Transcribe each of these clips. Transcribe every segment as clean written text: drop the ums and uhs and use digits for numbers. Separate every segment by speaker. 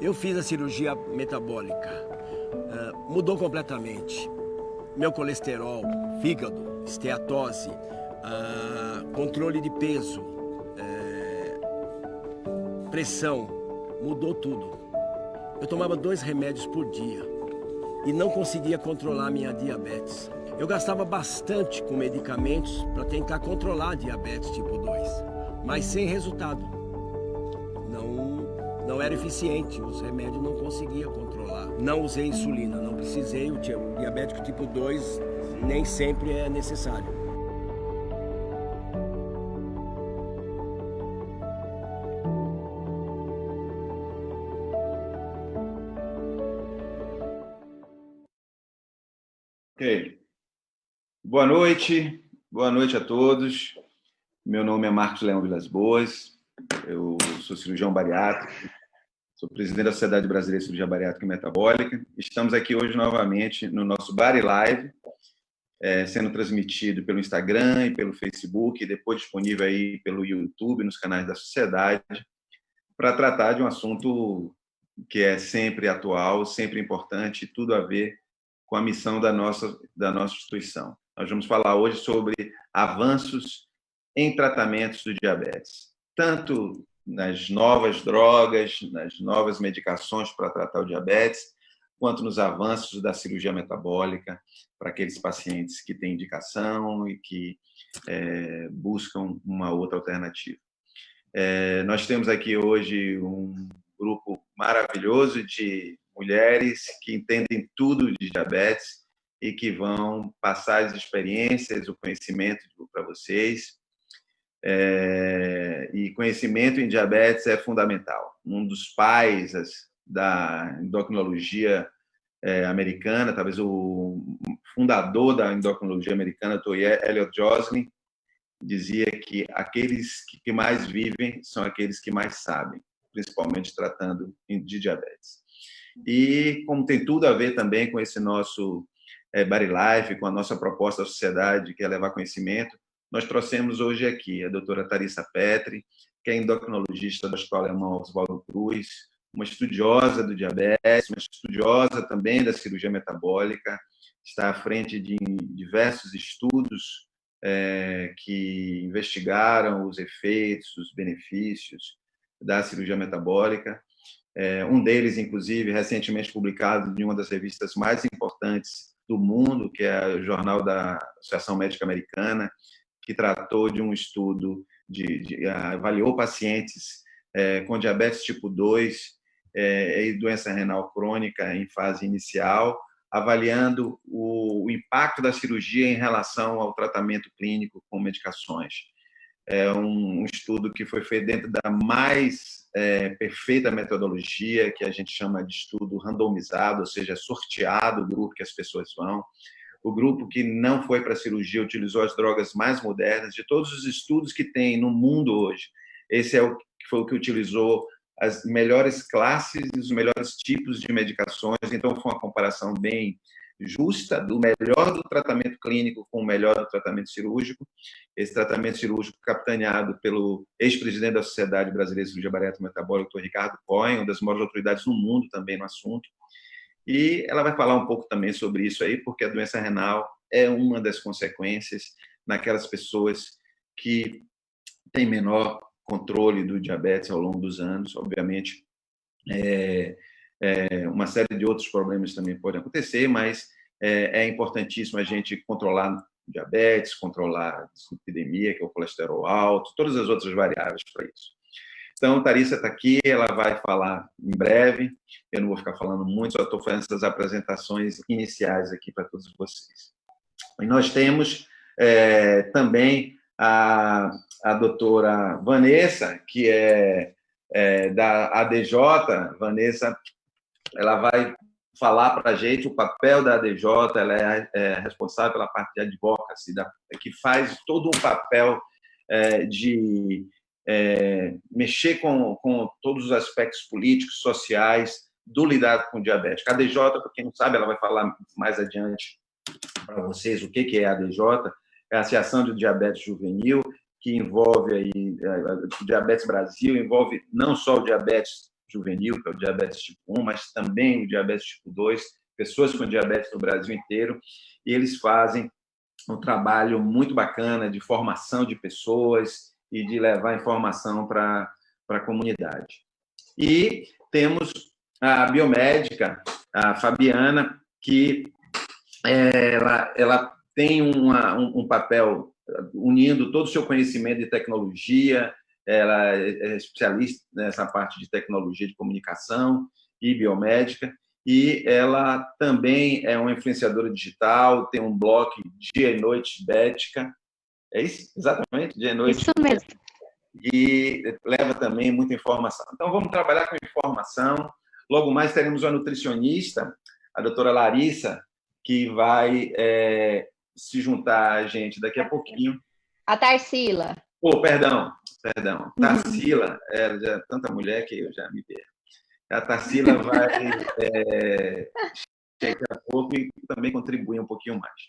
Speaker 1: Eu fiz a cirurgia metabólica, mudou completamente. Meu colesterol, fígado, esteatose, controle de peso, pressão, mudou tudo. Eu tomava 2 remédios por dia e não conseguia controlar minha diabetes. Eu gastava bastante com medicamentos para tentar controlar a diabetes tipo 2, mas sem resultado. Não era eficiente, os remédios não conseguia controlar. Não usei insulina, não precisei, o diabético tipo 2 nem sempre é necessário.
Speaker 2: Ok. Boa noite a todos. Meu nome é Marcos Leão Vilas Boas, eu sou cirurgião bariátrico, sou presidente da Sociedade Brasileira de Cirurgia Bariátrica e Metabólica. Estamos aqui hoje novamente no nosso Bari Live, sendo transmitido pelo Instagram e pelo Facebook, e depois disponível aí pelo YouTube, nos canais da Sociedade, para tratar de um assunto que é sempre atual, sempre importante, tudo a ver com a missão da nossa instituição. Nós vamos falar hoje sobre avanços em tratamentos do diabetes, tanto nas novas drogas, nas novas medicações para tratar o diabetes, quanto nos avanços da cirurgia metabólica para aqueles pacientes que têm indicação e que buscam uma outra alternativa. Nós temos aqui hoje um grupo maravilhoso de mulheres que entendem tudo de diabetes e que vão passar as experiências, o conhecimento para vocês. E conhecimento em diabetes é fundamental. Um dos pais da endocrinologia americana, talvez o fundador da endocrinologia americana, Dr. Elliot Joslin, dizia que aqueles que mais vivem são aqueles que mais sabem, principalmente tratando de diabetes. E como tem tudo a ver também com esse nosso Bari Life, com a nossa proposta da sociedade, que é levar conhecimento, nós trouxemos hoje aqui a doutora Tharissa Petri, que é endocrinologista da Escola Alemã Oswaldo Cruz, uma estudiosa do diabetes, uma estudiosa também da cirurgia metabólica, está à frente de diversos estudos que investigaram os efeitos, os benefícios da cirurgia metabólica. Um deles, inclusive, recentemente publicado em uma das revistas mais importantes do mundo, que é o Jornal da Associação Médica Americana, que tratou de um estudo, avaliou pacientes com diabetes tipo 2 e doença renal crônica em fase inicial, avaliando o impacto da cirurgia em relação ao tratamento clínico com medicações. É um estudo que foi feito dentro da mais perfeita metodologia, que a gente chama de estudo randomizado, ou seja, sorteado o grupo que as pessoas vão. O grupo que não foi para a cirurgia utilizou as drogas mais modernas, de todos os estudos que tem no mundo hoje. Esse foi o que utilizou as melhores classes e os melhores tipos de medicações, então foi uma comparação bem justa do melhor do tratamento clínico com o melhor do tratamento cirúrgico. Esse tratamento cirúrgico capitaneado pelo ex-presidente da Sociedade Brasileira de Cirurgia Bariátrica e Metabólica, Dr. Ricardo Cohen, uma das maiores autoridades no mundo também no assunto. E ela vai falar um pouco também sobre isso aí, porque a doença renal é uma das consequências naquelas pessoas que têm menor controle do diabetes ao longo dos anos. Obviamente, uma série de outros problemas também podem acontecer, mas é importantíssimo a gente controlar o diabetes, controlar a dislipidemia, que é o colesterol alto, todas as outras variáveis para isso. Então, Tharissa está aqui, ela vai falar em breve, eu não vou ficar falando muito, só estou fazendo essas apresentações iniciais aqui para todos vocês. E nós temos também a doutora Vanessa, que é da ADJ. Vanessa, ela vai falar para a gente o papel da ADJ, ela é responsável pela parte de advocacy, que faz todo um papel de mexer com todos os aspectos políticos, sociais do lidar com o diabetes. A ADJ, para quem não sabe, ela vai falar mais adiante para vocês o que é a ADJ, é a Associação de Diabetes Juvenil, que envolve aí, o Diabetes Brasil, envolve não só o diabetes juvenil, que é o diabetes tipo 1, mas também o diabetes tipo 2, pessoas com diabetes no Brasil inteiro, e eles fazem um trabalho muito bacana de formação de pessoas e de levar informação para a comunidade. E temos a biomédica, a Fabiana, que ela tem um papel unindo todo o seu conhecimento de tecnologia, ela é especialista nessa parte de tecnologia de comunicação e biomédica, e ela também é uma influenciadora digital, tem um blog Dia e Noite Bética, é isso? Exatamente, Dia e Noite.
Speaker 3: Isso mesmo.
Speaker 2: E leva também muita informação. Então, vamos trabalhar com informação. Logo mais teremos uma nutricionista, a doutora Larissa, que vai se juntar a gente daqui a pouquinho.
Speaker 3: A Tarsila.
Speaker 2: Perdão. Tarsila, já é tanta mulher que eu já me perco. A Tarsila vai daqui a pouco e também contribuir um pouquinho mais.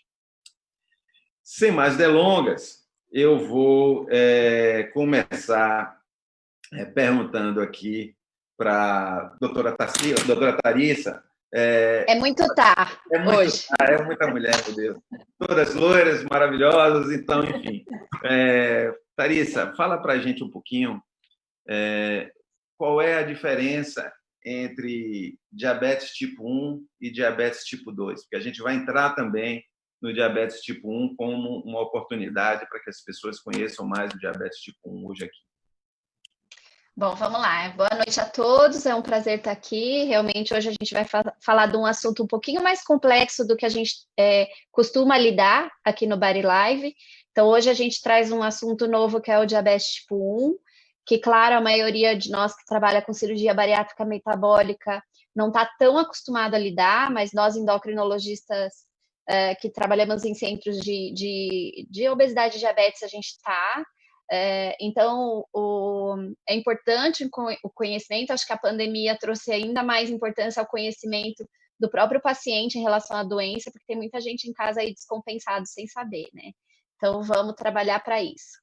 Speaker 2: Sem mais delongas, eu vou começar perguntando aqui para a doutora Tarsila, doutora Tarissa.
Speaker 3: É muito hoje.
Speaker 2: É muita mulher, meu Deus. Todas loiras, maravilhosas, então, enfim. Tarissa, fala para a gente um pouquinho qual é a diferença entre diabetes tipo 1 e diabetes tipo 2, porque a gente vai entrar também no diabetes tipo 1 como uma oportunidade para que as pessoas conheçam mais o diabetes tipo 1 hoje aqui.
Speaker 3: Bom, vamos lá. Boa noite a todos. É um prazer estar aqui. Realmente, hoje a gente vai falar de um assunto um pouquinho mais complexo do que a gente costuma lidar aqui no Body Live. Então, hoje a gente traz um assunto novo que é o diabetes tipo 1, que, claro, a maioria de nós que trabalha com cirurgia bariátrica metabólica não está tão acostumado a lidar, mas nós endocrinologistas que trabalhamos em centros de obesidade e diabetes, a gente está. Então, é importante o conhecimento, acho que a pandemia trouxe ainda mais importância ao conhecimento do próprio paciente em relação à doença, porque tem muita gente em casa aí descompensado sem saber, né? Então, vamos trabalhar para isso.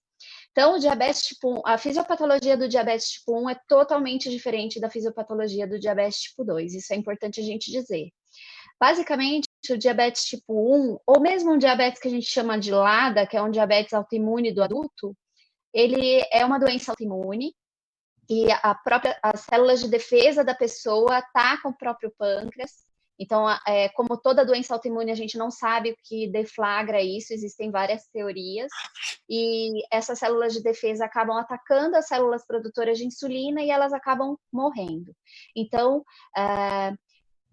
Speaker 3: Então, o diabetes tipo 1, a fisiopatologia do diabetes tipo 1 é totalmente diferente da fisiopatologia do diabetes tipo 2, isso é importante a gente dizer. Basicamente, o diabetes tipo 1, ou mesmo um diabetes que a gente chama de LADA, que é um diabetes autoimune do adulto, ele é uma doença autoimune e as células de defesa da pessoa atacam o próprio pâncreas. Então, como toda doença autoimune, a gente não sabe o que deflagra isso, existem várias teorias, e essas células de defesa acabam atacando as células produtoras de insulina e elas acabam morrendo. Então,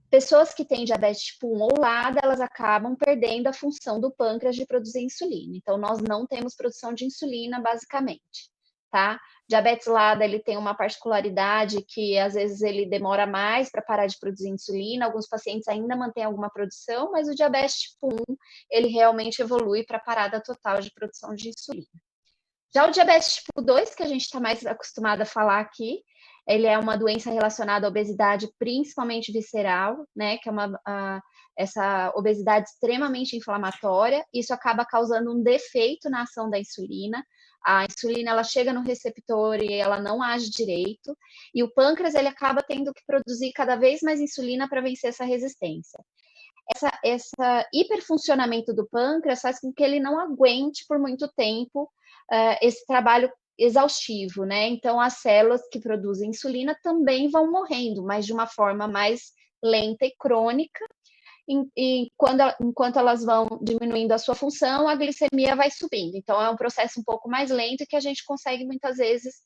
Speaker 3: pessoas que têm diabetes tipo 1 ou LADA, elas acabam perdendo a função do pâncreas de produzir insulina. Então, nós não temos produção de insulina, basicamente, tá? Diabetes LADA, ele tem uma particularidade que, às vezes, ele demora mais para parar de produzir insulina. Alguns pacientes ainda mantêm alguma produção, mas o diabetes tipo 1, ele realmente evolui para a parada total de produção de insulina. Já o diabetes tipo 2, que a gente está mais acostumado a falar aqui, ele é uma doença relacionada à obesidade, principalmente visceral, né? Que é essa obesidade extremamente inflamatória. Isso acaba causando um defeito na ação da insulina. A insulina, ela chega no receptor e ela não age direito. E o pâncreas, ele acaba tendo que produzir cada vez mais insulina para vencer essa resistência. Esse hiperfuncionamento do pâncreas faz com que ele não aguente por muito tempo esse trabalho exaustivo, né? Então, as células que produzem insulina também vão morrendo, mas de uma forma mais lenta e crônica, e enquanto elas vão diminuindo a sua função, a glicemia vai subindo. Então, é um processo um pouco mais lento que a gente consegue, muitas vezes,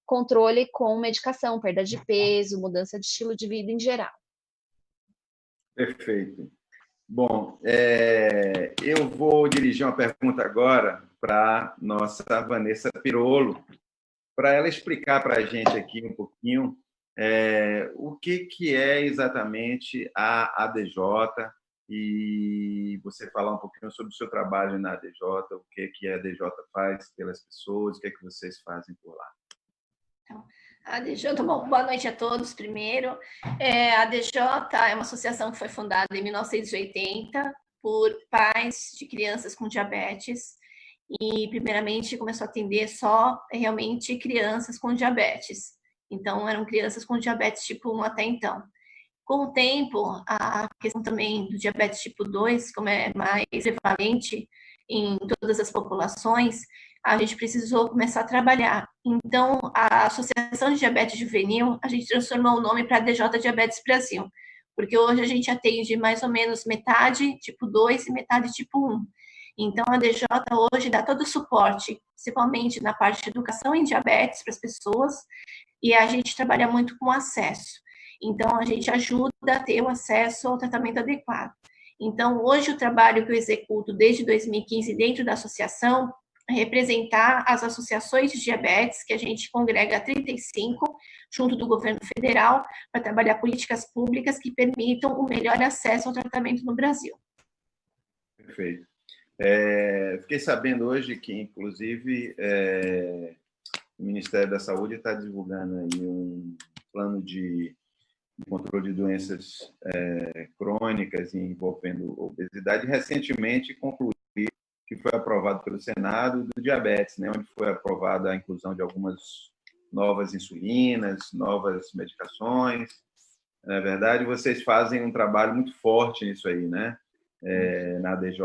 Speaker 3: controle com medicação, perda de peso, mudança de estilo de vida em geral.
Speaker 2: Perfeito. Bom, eu vou dirigir uma pergunta agora para nossa Vanessa Pirolo, para ela explicar para a gente aqui um pouquinho o que é exatamente a ADJ e você falar um pouquinho sobre o seu trabalho na ADJ, o que a ADJ faz pelas pessoas, o que vocês fazem por lá.
Speaker 4: Então, a ADJ, bom, boa noite a todos primeiro. A ADJ é uma associação que foi fundada em 1980 por pais de crianças com diabetes e primeiramente começou a atender só realmente crianças com diabetes. Então, eram crianças com diabetes tipo 1 até então. Com o tempo, a questão também do diabetes tipo 2, como é mais prevalente em todas as populações, a gente precisou começar a trabalhar. Então, a Associação de Diabetes Juvenil, a gente transformou o nome para DJ Diabetes Brasil, porque hoje a gente atende mais ou menos metade tipo 2 e metade tipo 1. Então, a DJ hoje dá todo o suporte, principalmente na parte de educação em diabetes para as pessoas, e a gente trabalha muito com acesso. Então, a gente ajuda a ter o acesso ao tratamento adequado. Então, hoje, o trabalho que eu executo desde 2015 dentro da associação é representar as associações de diabetes, que a gente congrega 35, junto do governo federal, para trabalhar políticas públicas que permitam o melhor acesso ao tratamento no Brasil.
Speaker 2: Perfeito. Fiquei sabendo hoje que, inclusive, o Ministério da Saúde está divulgando aí um plano de controle de doenças crônicas envolvendo obesidade, recentemente concluiu que foi aprovado pelo Senado do diabetes, né, onde foi aprovada a inclusão de algumas novas insulinas, novas medicações. Na verdade, vocês fazem um trabalho muito forte nisso aí, né? Na ADJ,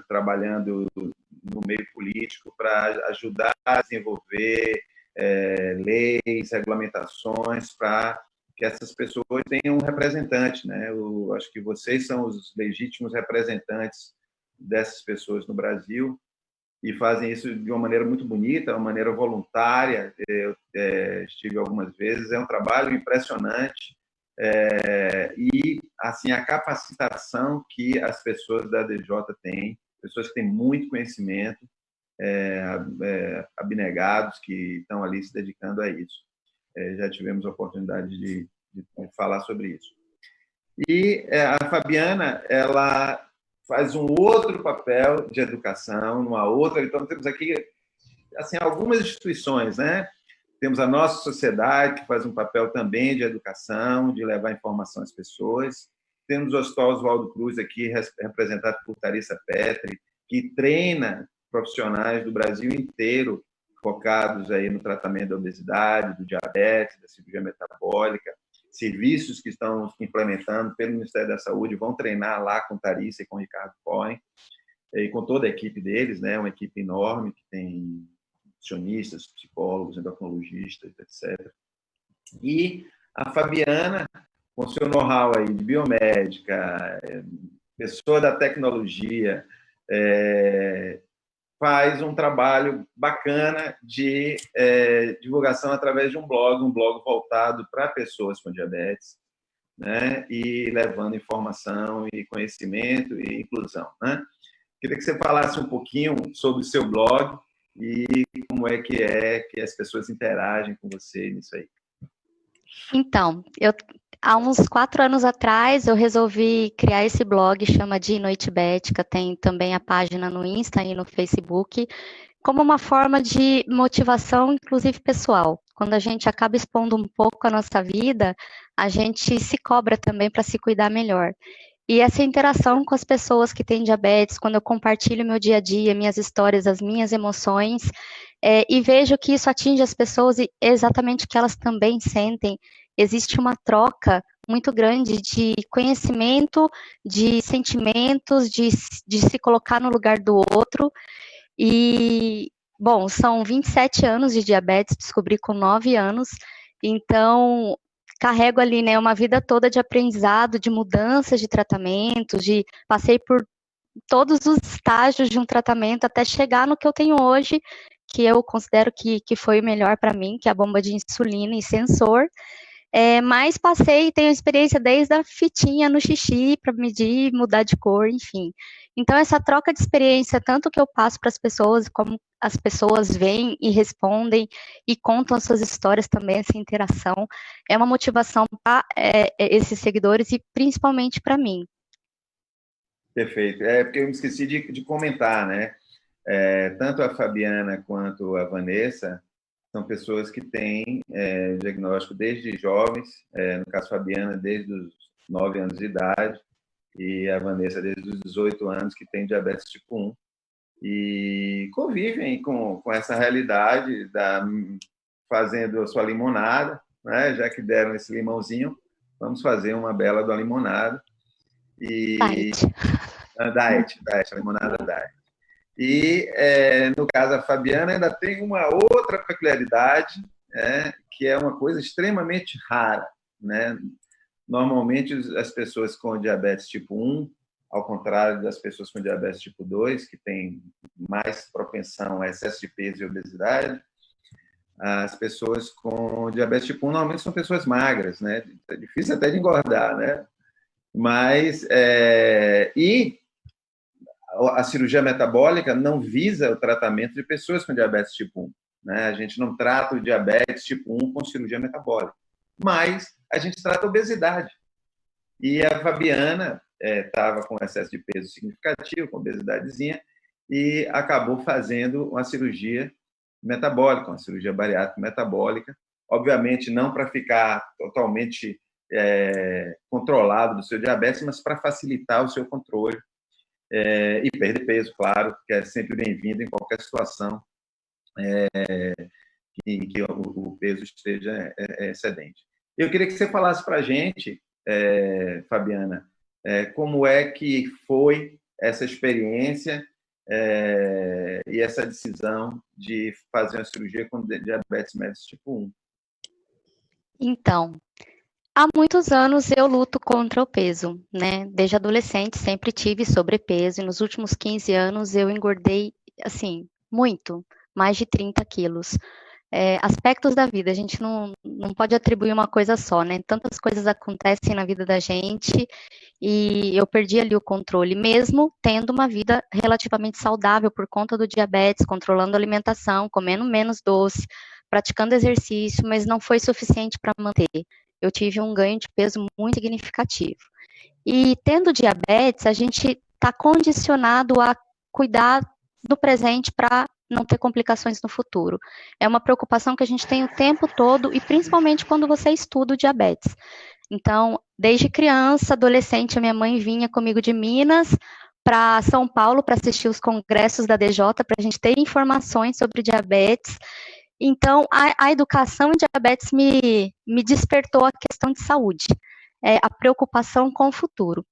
Speaker 2: trabalhando no meio político para ajudar a desenvolver leis, regulamentações para que essas pessoas tenham um representante, né? Eu acho que vocês são os legítimos representantes dessas pessoas no Brasil e fazem isso de uma maneira muito bonita, uma maneira voluntária. Eu estive algumas vezes, é um trabalho impressionante e assim a capacitação que as pessoas da DJ têm, pessoas que têm muito conhecimento, abnegados que estão ali se dedicando a isso. Já tivemos a oportunidade de falar sobre isso. E a Fabiana, ela faz um outro papel de educação, numa outra. Então, temos aqui assim, algumas instituições, né? Temos a nossa sociedade, que faz um papel também de educação, de levar informação às pessoas. Temos o Hospital Oswaldo Cruz aqui, representado por Tharissa Petri, que treina profissionais do Brasil inteiro focados aí no tratamento da obesidade, do diabetes, da cirurgia metabólica. Serviços que estão implementando pelo Ministério da Saúde vão treinar lá com Tharissa e com Ricardo Cohen, e com toda a equipe deles, né? Uma equipe enorme que tem nutricionistas, psicólogos, endocrinologistas, etc. E a Fabiana, com seu know-how aí de biomédica, pessoa da tecnologia, faz um trabalho bacana de divulgação através de um blog voltado para pessoas com diabetes, né? E levando informação e conhecimento e inclusão, né? Queria que você falasse um pouquinho sobre o seu blog e como é que as pessoas interagem com você nisso aí.
Speaker 5: Então, há uns 4 anos atrás, eu resolvi criar esse blog, chama de Noite Bética, tem também a página no Insta e no Facebook, como uma forma de motivação, inclusive pessoal. Quando a gente acaba expondo um pouco a nossa vida, a gente se cobra também para se cuidar melhor. E essa interação com as pessoas que têm diabetes, quando eu compartilho meu dia a dia, minhas histórias, as minhas emoções, e vejo que isso atinge as pessoas e exatamente o que elas também sentem, existe uma troca muito grande de conhecimento, de sentimentos, de se colocar no lugar do outro. E, bom, são 27 anos de diabetes, descobri com 9 anos, então carrego ali, né, uma vida toda de aprendizado, de mudanças de tratamento, passei por todos os estágios de um tratamento até chegar no que eu tenho hoje, que eu considero que foi o melhor para mim, que é a bomba de insulina e sensor. Mas tenho experiência desde a fitinha no xixi para medir, mudar de cor, enfim. Então, essa troca de experiência, tanto que eu passo para as pessoas, como as pessoas vêm e respondem e contam as suas histórias também, essa interação, é uma motivação para esses seguidores e principalmente para mim.
Speaker 2: Perfeito. Porque eu me esqueci de comentar, né? Tanto a Fabiana quanto a Vanessa são pessoas que têm diagnóstico desde jovens, no caso Fabiana desde os 9 anos de idade e a Vanessa desde os 18 anos, que tem diabetes tipo 1. e convivem com essa realidade, fazendo a sua limonada, né? Já que deram esse limãozinho, vamos fazer uma bela da limonada.
Speaker 5: Diet.
Speaker 2: Diet, a limonada diet. E, no caso, a Fabiana ainda tem uma outra peculiaridade, que é uma coisa extremamente rara, né? Normalmente, as pessoas com diabetes tipo 1, ao contrário das pessoas com diabetes tipo 2, que têm mais propensão a excesso de peso e obesidade, as pessoas com diabetes tipo 1 normalmente são pessoas magras, né? É difícil até de engordar, né? Mas, e a cirurgia metabólica não visa o tratamento de pessoas com diabetes tipo 1, né? A gente não trata o diabetes tipo 1 com cirurgia metabólica, mas a gente trata a obesidade. E a Fabiana estava com excesso de peso significativo, com obesidadezinha, e acabou fazendo uma cirurgia metabólica, uma cirurgia bariátrica metabólica, obviamente não para ficar totalmente controlado do seu diabetes, mas para facilitar o seu controle e perder peso, claro, que é sempre bem-vindo em qualquer situação que o peso esteja excedente. Eu queria que você falasse para a gente, Fabiana, como é que foi essa experiência e essa decisão de fazer uma cirurgia com diabetes mellitus tipo 1.
Speaker 5: Então, há muitos anos eu luto contra o peso, né? Desde adolescente sempre tive sobrepeso e nos últimos 15 anos eu engordei, assim, muito, mais de 30 quilos. Aspectos da vida, a gente não pode atribuir uma coisa só, né? Tantas coisas acontecem na vida da gente e eu perdi ali o controle, mesmo tendo uma vida relativamente saudável por conta do diabetes, controlando a alimentação, comendo menos doce, praticando exercício, mas não foi suficiente para manter. Eu tive um ganho de peso muito significativo. E tendo diabetes, a gente está condicionado a cuidar do presente para não ter complicações no futuro. É uma preocupação que a gente tem o tempo todo e principalmente quando você estuda o diabetes. Então, desde criança, adolescente, a minha mãe vinha comigo de Minas para São Paulo para assistir os congressos da DJ, para a gente ter informações sobre diabetes. Então, a educação em diabetes me despertou a questão de saúde, a preocupação com o futuro.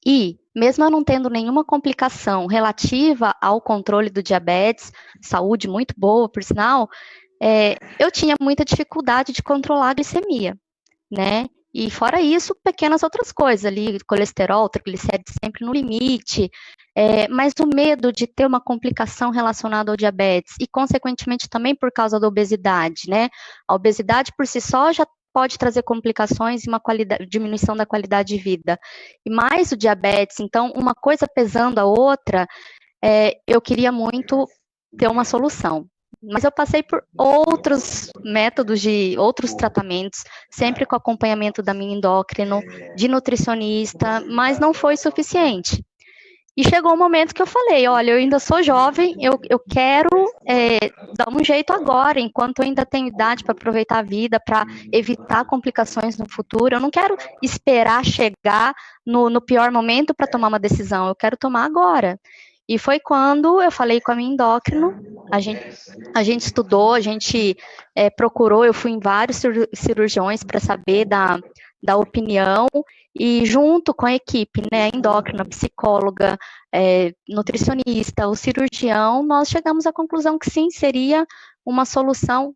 Speaker 5: E, mesmo eu não tendo nenhuma complicação relativa ao controle do diabetes, saúde muito boa, por sinal, eu tinha muita dificuldade de controlar a glicemia, né? E fora isso, pequenas outras coisas ali, colesterol, triglicérides sempre no limite, mas o medo de ter uma complicação relacionada ao diabetes e, consequentemente, também por causa da obesidade, né? A obesidade por si só já pode trazer complicações e uma diminuição da qualidade de vida. E mais o diabetes, então, uma coisa pesando a outra, eu queria muito ter uma solução. Mas eu passei por outros métodos outros tratamentos, sempre com acompanhamento da minha endócrino, de nutricionista, mas não foi suficiente. E chegou um momento que eu falei, olha, eu ainda sou jovem, eu quero dar um jeito agora, enquanto eu ainda tenho idade para aproveitar a vida, para evitar complicações no futuro. Eu não quero esperar chegar no pior momento para tomar uma decisão, eu quero tomar agora. E foi quando eu falei com a minha endócrino, a gente estudou, a gente procurou, eu fui em vários cirurgiões para saber da opinião, e junto com a equipe, né, endócrina, psicóloga, nutricionista, o cirurgião, nós chegamos à conclusão que sim, seria uma solução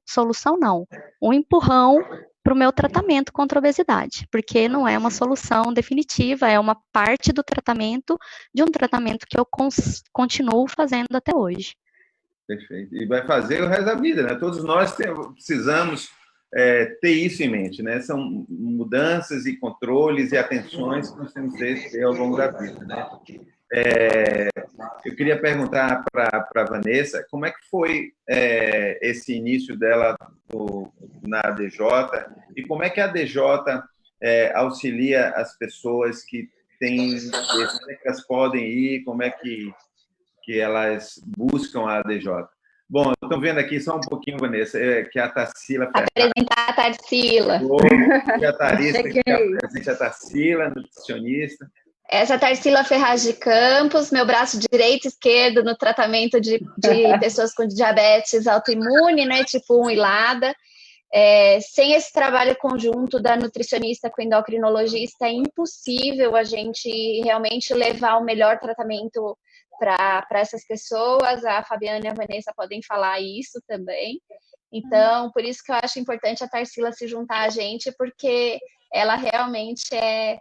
Speaker 5: não, um empurrão para o meu tratamento contra a obesidade, porque não é uma solução definitiva, é uma parte do tratamento, de um tratamento que eu continuo fazendo até hoje.
Speaker 2: Perfeito. E vai fazer o resto da vida, né? Todos nós precisamos ter isso em mente, né? São mudanças e controles e atenções que nós temos que ter ao longo da vida, né? Eu queria perguntar para a Vanessa como é que foi esse início dela na ADJ e como é que a ADJ auxilia as pessoas que têm, como é que elas podem ir, como é que elas buscam a ADJ. Bom, estão vendo aqui só um pouquinho, Vanessa, que a Tarsila...
Speaker 3: Apresentar a Tarsila.
Speaker 2: Que a Tarsila, que é a Tarsila, nutricionista.
Speaker 3: Essa é a Tarsila Ferraz de Campos, meu braço direito e esquerdo no tratamento de pessoas com diabetes autoimune, né, tipo 1 e LADA. Sem esse trabalho conjunto da nutricionista com o endocrinologista, é impossível a gente realmente levar o melhor tratamento para essas pessoas. A Fabiana e a Vanessa podem falar isso também. Então, por isso que eu acho importante a Tarsila se juntar a gente, porque ela realmente é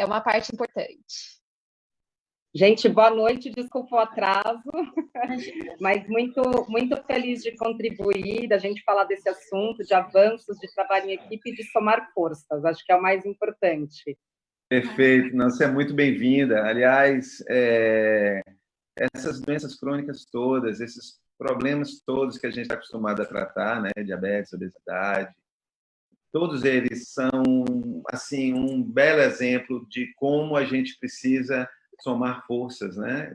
Speaker 3: uma parte importante.
Speaker 6: Gente, boa noite, desculpa o atraso, mas muito, muito feliz de contribuir, da gente falar desse assunto, de avanços, de trabalho em equipe e de somar forças, acho que é o mais importante.
Speaker 2: Perfeito, você é muito bem-vinda. Aliás, essas doenças crônicas todas, esses problemas todos que a gente está acostumado a tratar, né, diabetes, obesidade, todos eles são assim um belo exemplo de como a gente precisa somar forças, né,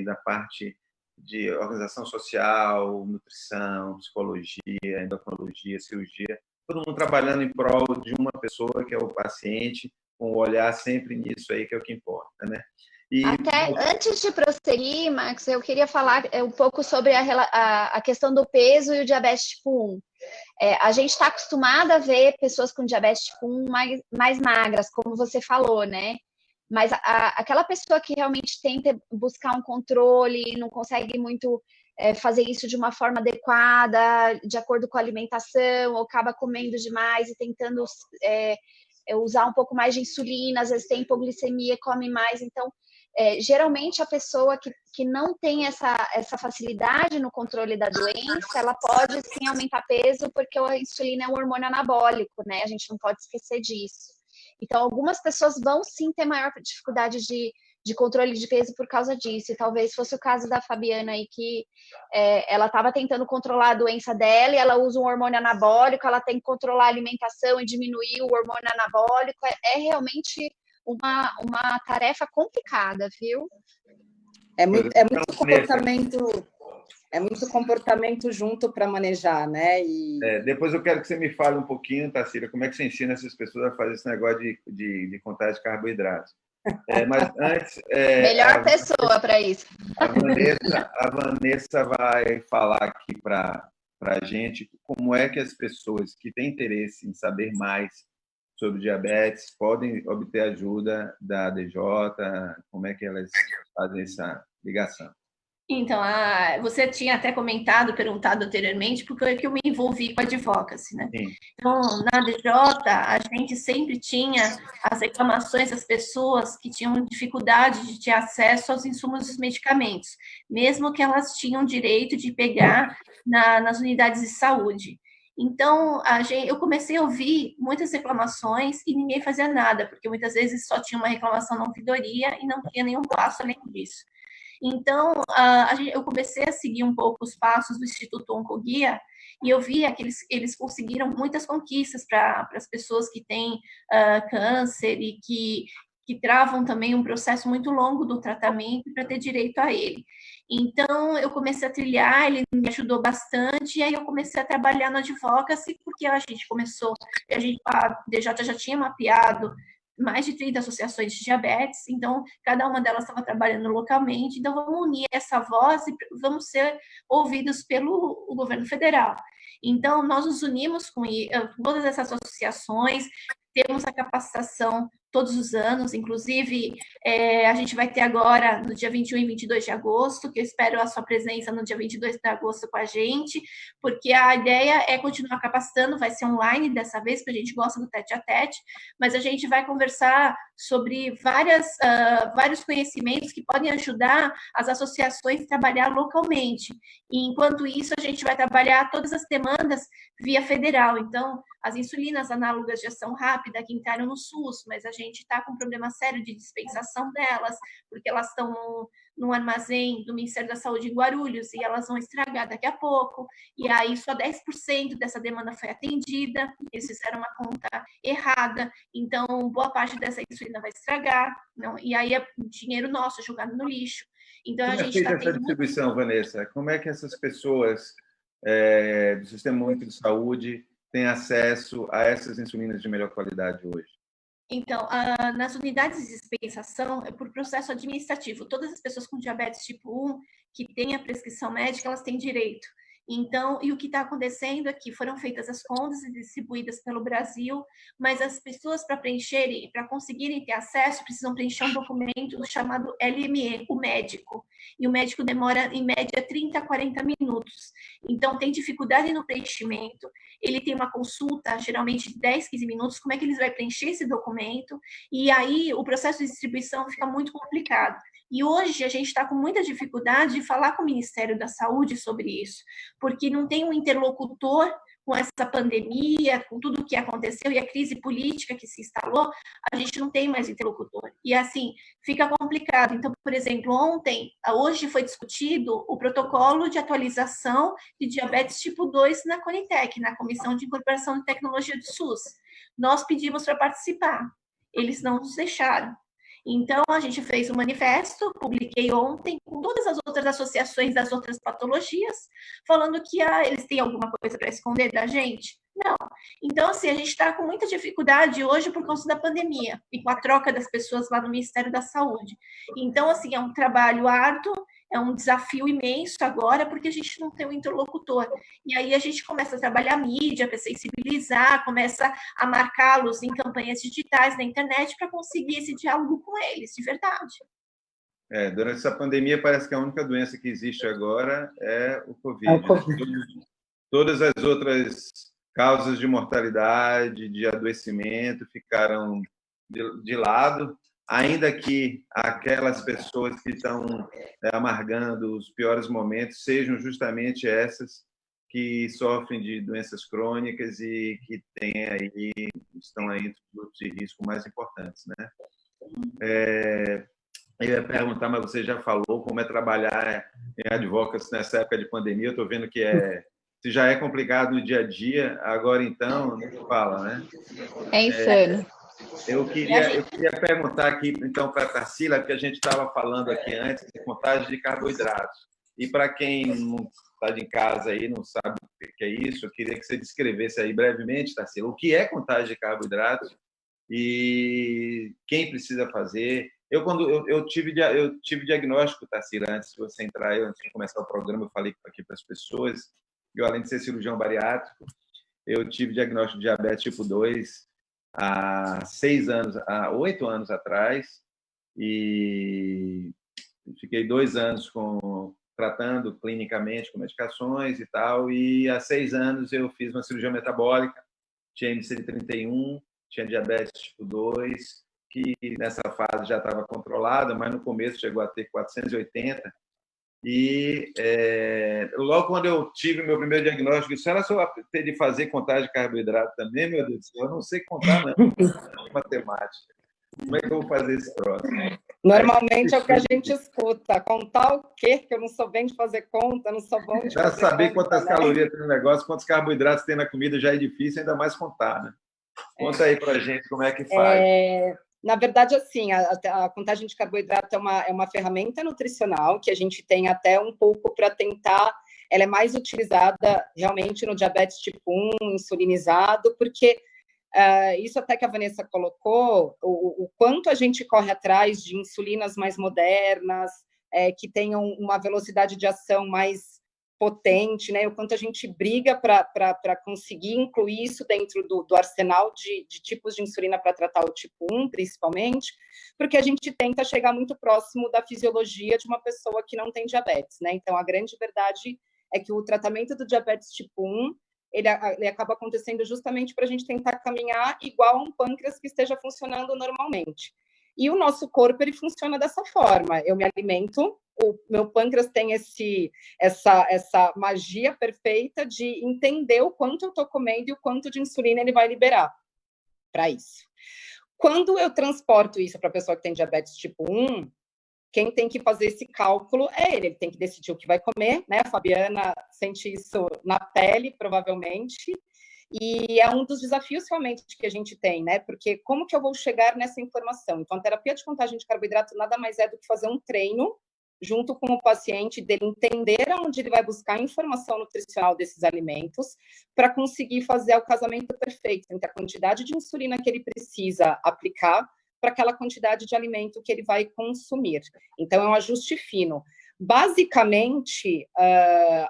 Speaker 2: da parte de organização social, nutrição, psicologia, endocrinologia, cirurgia, todo mundo trabalhando em prol de uma pessoa que é o paciente, com o olhar sempre nisso aí que é o que importa, né?
Speaker 3: E até antes de prosseguir, Max, eu queria falar um pouco sobre a questão do peso e o diabetes tipo 1. A gente está acostumado a ver pessoas com diabetes tipo 1 mais magras, como você falou, né? Mas aquela pessoa que realmente tenta buscar um controle e não consegue muito fazer isso de uma forma adequada, de acordo com a alimentação, ou acaba comendo demais e tentando usar um pouco mais de insulina, às vezes tem hipoglicemia, come mais. Então, geralmente a pessoa que não tem essa facilidade no controle da doença, ela pode sim aumentar peso, porque a insulina é um hormônio anabólico, né? A gente não pode esquecer disso. Então, algumas pessoas vão sim ter maior dificuldade de controle de peso por causa disso. E talvez fosse o caso da Fabiana aí, que ela estava tentando controlar a doença dela e ela usa um hormônio anabólico, ela tem que controlar a alimentação e diminuir o hormônio anabólico. É realmente uma tarefa complicada, viu?
Speaker 6: É muito comportamento junto para manejar, né?
Speaker 2: Depois eu quero que você me fale um pouquinho, Tarsila, como é que você ensina essas pessoas a fazer esse negócio de contagem de carboidratos. Mas antes...
Speaker 3: Melhor pessoa para isso.
Speaker 2: A Vanessa vai falar aqui para a gente como é que as pessoas que têm interesse em saber mais sobre diabetes podem obter ajuda da ADJ, como é que elas fazem essa ligação.
Speaker 4: Então, você tinha até perguntado anteriormente, porque é que eu me envolvi com a advocacy, né?
Speaker 2: Sim.
Speaker 4: Então, na ADJ, a gente sempre tinha as reclamações das pessoas que tinham dificuldade de ter acesso aos insumos dos medicamentos, mesmo que elas tinham direito de pegar nas unidades de saúde. Então, eu comecei a ouvir muitas reclamações e ninguém fazia nada, porque muitas vezes só tinha uma reclamação na ouvidoria e não tinha nenhum passo além disso. Então, eu comecei a seguir um pouco os passos do Instituto Oncoguia e eu via que eles conseguiram muitas conquistas para as pessoas que têm câncer e que travam também um processo muito longo do tratamento para ter direito a ele. Então, eu comecei a trilhar, ele me ajudou bastante, e aí eu comecei a trabalhar no advocacy, porque a DJ já tinha mapeado mais de 30 associações de diabetes, então cada uma delas estava trabalhando localmente, então vamos unir essa voz e vamos ser ouvidos pelo governo federal. Então, nós nos unimos com todas essas associações, temos a capacitação todos os anos, inclusive a gente vai ter agora no dia 21 e 22 de agosto, que eu espero a sua presença no dia 22 de agosto com a gente, porque a ideia é continuar capacitando, vai ser online dessa vez, porque a gente gosta do tete-a-tete, mas a gente vai conversar sobre vários conhecimentos que podem ajudar as associações a trabalhar localmente. E, enquanto isso, a gente vai trabalhar todas as demandas via federal. Então, as insulinas análogas de ação rápida que entraram no SUS, mas a gente está com um problema sério de dispensação delas, porque elas estão no armazém do Ministério da Saúde em Guarulhos e elas vão estragar daqui a pouco. E aí só 10% dessa demanda foi atendida, eles fizeram uma conta errada, então boa parte dessa insulina vai estragar, não? E aí é dinheiro nosso jogado no lixo. Então,
Speaker 2: como
Speaker 4: a gente
Speaker 2: é feita essa distribuição, Vanessa? Como é que essas pessoas do Sistema Único de Saúde têm acesso a essas insulinas de melhor qualidade hoje?
Speaker 4: Então, nas unidades de dispensação, é por processo administrativo. Todas as pessoas com diabetes tipo 1 que têm a prescrição médica, elas têm direito. Então, e o que está acontecendo é que foram feitas as contas e distribuídas pelo Brasil, mas as pessoas, para preencherem, para conseguirem ter acesso, precisam preencher um documento chamado LME, o médico. E o médico demora, em média, 30 a 40 minutos. Então, tem dificuldade no preenchimento. Ele tem uma consulta, geralmente de 10, 15 minutos, como é que eles vão preencher esse documento? E aí, o processo de distribuição fica muito complicado. E hoje a gente está com muita dificuldade de falar com o Ministério da Saúde sobre isso, porque não tem um interlocutor com essa pandemia, com tudo o que aconteceu e a crise política que se instalou, a gente não tem mais interlocutor. E assim, fica complicado. Então, por exemplo, hoje foi discutido o protocolo de atualização de diabetes tipo 2 na Conitec, na Comissão de Incorporação de Tecnologia do SUS. Nós pedimos para participar, eles não nos deixaram. Então, a gente fez um manifesto, publiquei ontem, com todas as outras associações das outras patologias, falando que eles têm alguma coisa para esconder da gente. Não. Então, assim, a gente está com muita dificuldade hoje por causa da pandemia e com a troca das pessoas lá no Ministério da Saúde. Então, assim, é um trabalho árduo, é um desafio imenso agora, porque a gente não tem um interlocutor. E aí a gente começa a trabalhar a mídia para sensibilizar, começa a marcá-los em campanhas digitais na internet para conseguir esse diálogo com eles, de verdade.
Speaker 2: Durante essa pandemia, parece que a única doença que existe agora é o Covid.
Speaker 6: É o Covid.
Speaker 2: Todas as outras causas de mortalidade, de adoecimento, ficaram de lado, ainda que aquelas pessoas que estão amargando os piores momentos sejam justamente essas que sofrem de doenças crônicas e que estão aí entre os grupos de risco mais importantes, né? Eu ia perguntar, mas você já falou como é trabalhar em advocacy nessa época de pandemia. Eu estou vendo que se já é complicado no dia a dia, agora então, nem fala, né?
Speaker 3: É insano.
Speaker 2: Eu queria perguntar aqui, então, para a Tarsila, porque a gente estava falando aqui antes de contagem de carboidratos. E para quem não está de casa aí, não sabe o que é isso, eu queria que você descrevesse aí brevemente, Tarsila, o que é contagem de carboidratos e quem precisa fazer. Eu tive diagnóstico, Tarsila, antes de você entrar, antes de começar o programa, eu falei aqui para as pessoas, eu, além de ser cirurgião bariátrico, eu tive diagnóstico de diabetes tipo 2 há 8 anos atrás, e fiquei 2 anos tratando clinicamente com medicações e tal, e há 6 anos eu fiz uma cirurgia metabólica, tinha índice de 31, tinha diabetes tipo 2, que nessa fase já estava controlada, mas no começo chegou a ter 480, e logo quando eu tive meu primeiro diagnóstico, isso era só ter de fazer contagem de carboidrato também, meu Deus do céu, eu não sei contar, não, matemática. Como é que eu vou fazer esse próximo?
Speaker 6: Normalmente é o que a gente escuta, contar o quê? Que eu não sou bem de fazer conta, não sou bom de
Speaker 2: já
Speaker 6: fazer
Speaker 2: saber
Speaker 6: conta,
Speaker 2: quantas
Speaker 6: né?
Speaker 2: calorias tem no negócio, quantos carboidratos tem na comida já é difícil, ainda mais contar, né? Conta aí pra gente como é que faz.
Speaker 6: Na verdade, assim, a contagem de carboidrato é uma ferramenta nutricional que a gente tem até um pouco para tentar. Ela é mais utilizada realmente no diabetes tipo 1, insulinizado, porque isso até que a Vanessa colocou, o quanto a gente corre atrás de insulinas mais modernas, que tenham uma velocidade de ação mais potente, né? O quanto a gente briga para conseguir incluir isso dentro do arsenal de tipos de insulina para tratar o tipo 1, principalmente, porque a gente tenta chegar muito próximo da fisiologia de uma pessoa que não tem diabetes, né? Então, a grande verdade é que o tratamento do diabetes tipo 1, ele acaba acontecendo justamente para a gente tentar caminhar igual a um pâncreas que esteja funcionando normalmente. E o nosso corpo, ele funciona dessa forma. Eu me alimento, o meu pâncreas tem essa magia perfeita de entender o quanto eu estou comendo e o quanto de insulina ele vai liberar para isso. Quando eu transporto isso para a pessoa que tem diabetes tipo 1, quem tem que fazer esse cálculo é ele tem que decidir o que vai comer, né? A Fabiana sente isso na pele, provavelmente, e é um dos desafios realmente que a gente tem, né? Porque como que eu vou chegar nessa informação? Então, a terapia de contagem de carboidrato nada mais é do que fazer um treino junto com o paciente, dele entender onde ele vai buscar a informação nutricional desses alimentos para conseguir fazer o casamento perfeito entre a quantidade de insulina que ele precisa aplicar para aquela quantidade de alimento que ele vai consumir. Então, é um ajuste fino. Basicamente,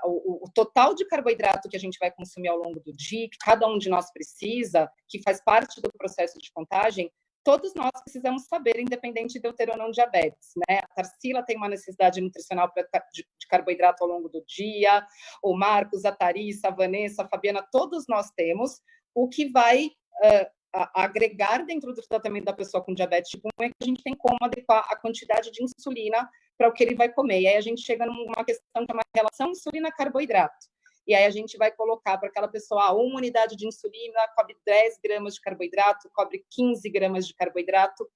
Speaker 6: o total de carboidrato que a gente vai consumir ao longo do dia, que cada um de nós precisa, que faz parte do processo de contagem, todos nós precisamos saber, independente de eu ter ou não diabetes, né? A Tarsila tem uma necessidade nutricional de carboidrato ao longo do dia, o Marcos, a Tharissa, a Vanessa, a Fabiana, todos nós temos. O que vai agregar dentro do tratamento da pessoa com diabetes tipo 1 é que a gente tem como adequar a quantidade de insulina para o que ele vai comer. E aí a gente chega numa questão que é uma relação insulina-carboidrato. E aí a gente vai colocar para aquela pessoa, uma unidade de insulina cobre 10 gramas de carboidrato, cobre 15 gramas de carboidrato.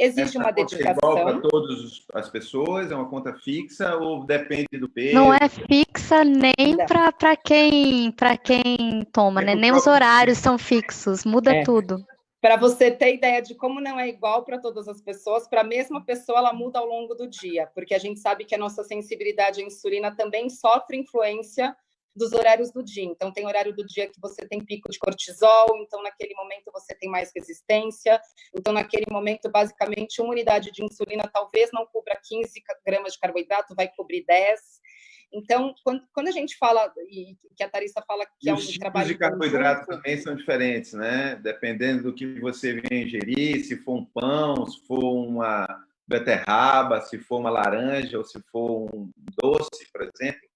Speaker 6: Exige uma dedicação. É igual
Speaker 2: para todas as pessoas? É uma conta fixa ou depende do peso?
Speaker 5: Não é fixa nem para quem toma, né? Nem os horários são fixos, muda tudo.
Speaker 6: Para você ter ideia de como não é igual para todas as pessoas, para a mesma pessoa ela muda ao longo do dia, porque a gente sabe que a nossa sensibilidade à insulina também sofre influência dos horários do dia. Então, tem horário do dia que você tem pico de cortisol, então naquele momento você tem mais resistência, então naquele momento, basicamente, uma unidade de insulina talvez não cubra 15 gramas de carboidrato, vai cobrir 10. Então, quando a gente fala, e que a Tharissa fala que é um trabalho...
Speaker 2: Os tipos de carboidrato também são diferentes, né? Dependendo do que você vem ingerir, se for um pão, se for uma beterraba, se for uma laranja ou se for um doce, por exemplo.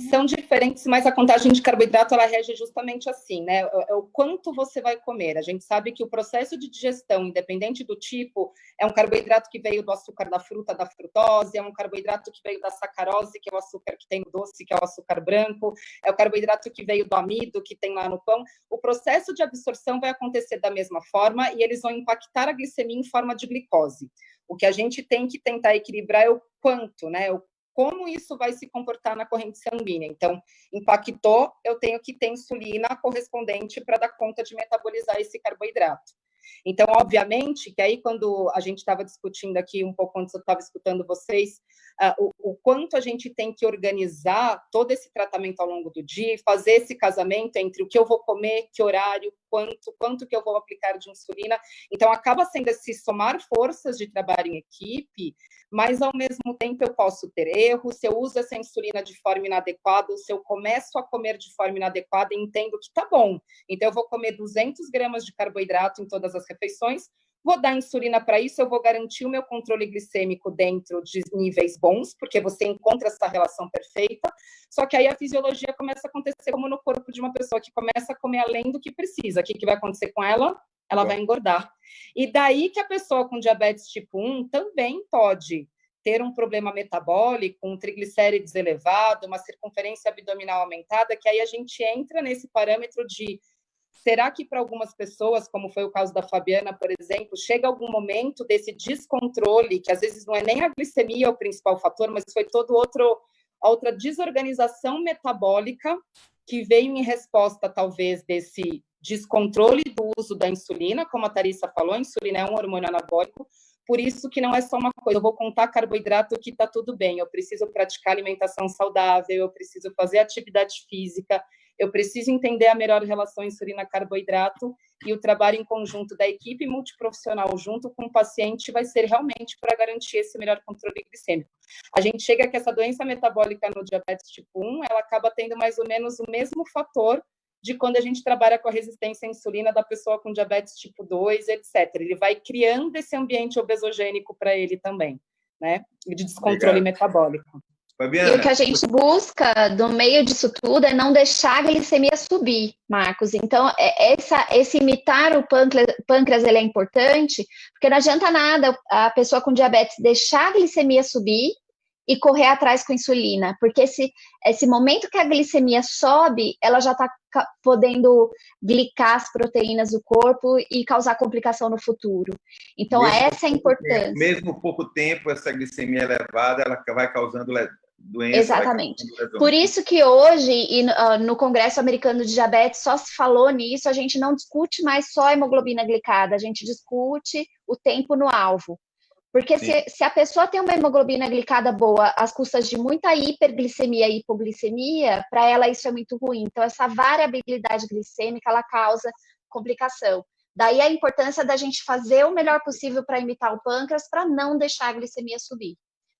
Speaker 6: São diferentes, mas a contagem de carboidrato ela rege justamente assim, né? É o quanto você vai comer. A gente sabe que o processo de digestão, independente do tipo, é um carboidrato que veio do açúcar da fruta, da frutose, é um carboidrato que veio da sacarose, que é o açúcar que tem no doce, que é o açúcar branco, é o carboidrato que veio do amido, que tem lá no pão. O processo de absorção vai acontecer da mesma forma e eles vão impactar a glicemia em forma de glicose. O que a gente tem que tentar equilibrar é o quanto, né? Como isso vai se comportar na corrente sanguínea. Então, impactou, eu tenho que ter insulina correspondente para dar conta de metabolizar esse carboidrato. Então, obviamente, que aí quando a gente estava discutindo aqui um pouco antes eu estava escutando vocês, o quanto a gente tem que organizar todo esse tratamento ao longo do dia e fazer esse casamento entre o que eu vou comer, que horário, quanto que eu vou aplicar de insulina. Então, acaba sendo esse somar forças de trabalho em equipe, mas, ao mesmo tempo, eu posso ter erros, se eu uso essa insulina de forma inadequada, ou se eu começo a comer de forma inadequada e entendo que tá bom. Então, eu vou comer 200 gramas de carboidrato em todas as refeições, vou dar insulina para isso, eu vou garantir o meu controle glicêmico dentro de níveis bons, porque você encontra essa relação perfeita, só que aí a fisiologia começa a acontecer como no corpo de uma pessoa que começa a comer além do que precisa. O que vai acontecer com ela? Ela vai engordar. E daí que a pessoa com diabetes tipo 1 também pode ter um problema metabólico, um triglicérides elevado, uma circunferência abdominal aumentada, que aí a gente entra nesse parâmetro de será que para algumas pessoas, como foi o caso da Fabiana, por exemplo, chega algum momento desse descontrole, que às vezes não é nem a glicemia o principal fator, mas foi toda outra desorganização metabólica que veio em resposta, talvez, desse descontrole do uso da insulina, como a Tharissa falou, a insulina é um hormônio anabólico, por isso que não é só uma coisa, eu vou contar carboidrato que está tudo bem, eu preciso praticar alimentação saudável, eu preciso fazer atividade física, eu preciso entender a melhor relação insulina-carboidrato e o trabalho em conjunto da equipe multiprofissional junto com o paciente vai ser realmente para garantir esse melhor controle glicêmico. A gente chega que essa doença metabólica no diabetes tipo 1, ela acaba tendo mais ou menos o mesmo fator de quando a gente trabalha com a resistência à insulina da pessoa com diabetes tipo 2, etc. Ele vai criando esse ambiente obesogênico para ele também, né? De descontrole metabólico.
Speaker 3: Fabiana. E o que a gente busca do meio disso tudo é não deixar a glicemia subir, Marcos. Então, esse imitar o pâncreas ele é importante, porque não adianta nada a pessoa com diabetes deixar a glicemia subir e correr atrás com insulina, porque esse momento que a glicemia sobe, ela já está podendo glicar as proteínas do corpo e causar complicação no futuro. Então, essa é a importância.
Speaker 2: Mesmo pouco tempo, essa glicemia elevada, ela vai causando doença.
Speaker 3: Exatamente. Por isso que hoje, no Congresso Americano de Diabetes, só se falou nisso, a gente não discute mais só a hemoglobina glicada, a gente discute o tempo no alvo. Porque
Speaker 2: Sim.
Speaker 3: se a pessoa tem uma hemoglobina glicada boa às custas de muita hiperglicemia e hipoglicemia, para ela isso é muito ruim. Então, essa variabilidade glicêmica, ela causa complicação. Daí a importância da gente fazer o melhor possível para imitar o pâncreas, para não deixar a glicemia subir.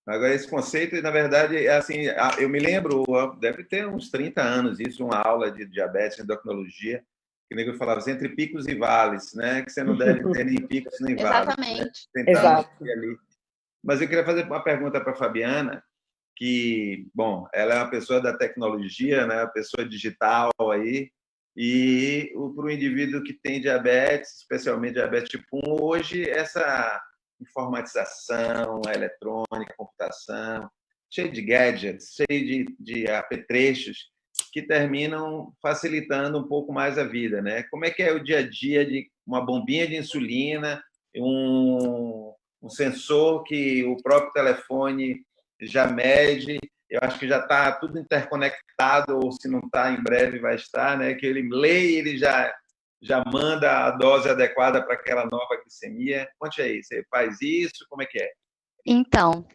Speaker 2: Agora, esse conceito, na verdade, é assim, eu me lembro, deve ter uns 30 anos, isso, uma aula de diabetes, endocrinologia, que o nego falava assim, entre picos e vales, né? Que você não deve ter nem picos nem vales.
Speaker 3: Exatamente.
Speaker 2: Né? Tentar
Speaker 6: Exato.
Speaker 2: manter ali. Mas eu queria fazer uma pergunta para a Fabiana, que, bom, ela é uma pessoa da tecnologia, né? Uma pessoa digital aí, e para o indivíduo que tem diabetes, especialmente diabetes tipo 1, hoje essa informatização, a eletrônica, a computação, cheio de gadgets, cheio de apetrechos que terminam facilitando um pouco mais a vida, né? Como é que é o dia a dia de uma bombinha de insulina, um sensor que o próprio telefone já mede, eu acho que já está tudo interconectado, ou se não está, em breve vai estar, né? Que ele lê e ele já manda a dose adequada para aquela nova glicemia. Conte aí, você faz isso? Como é que é?
Speaker 5: Então,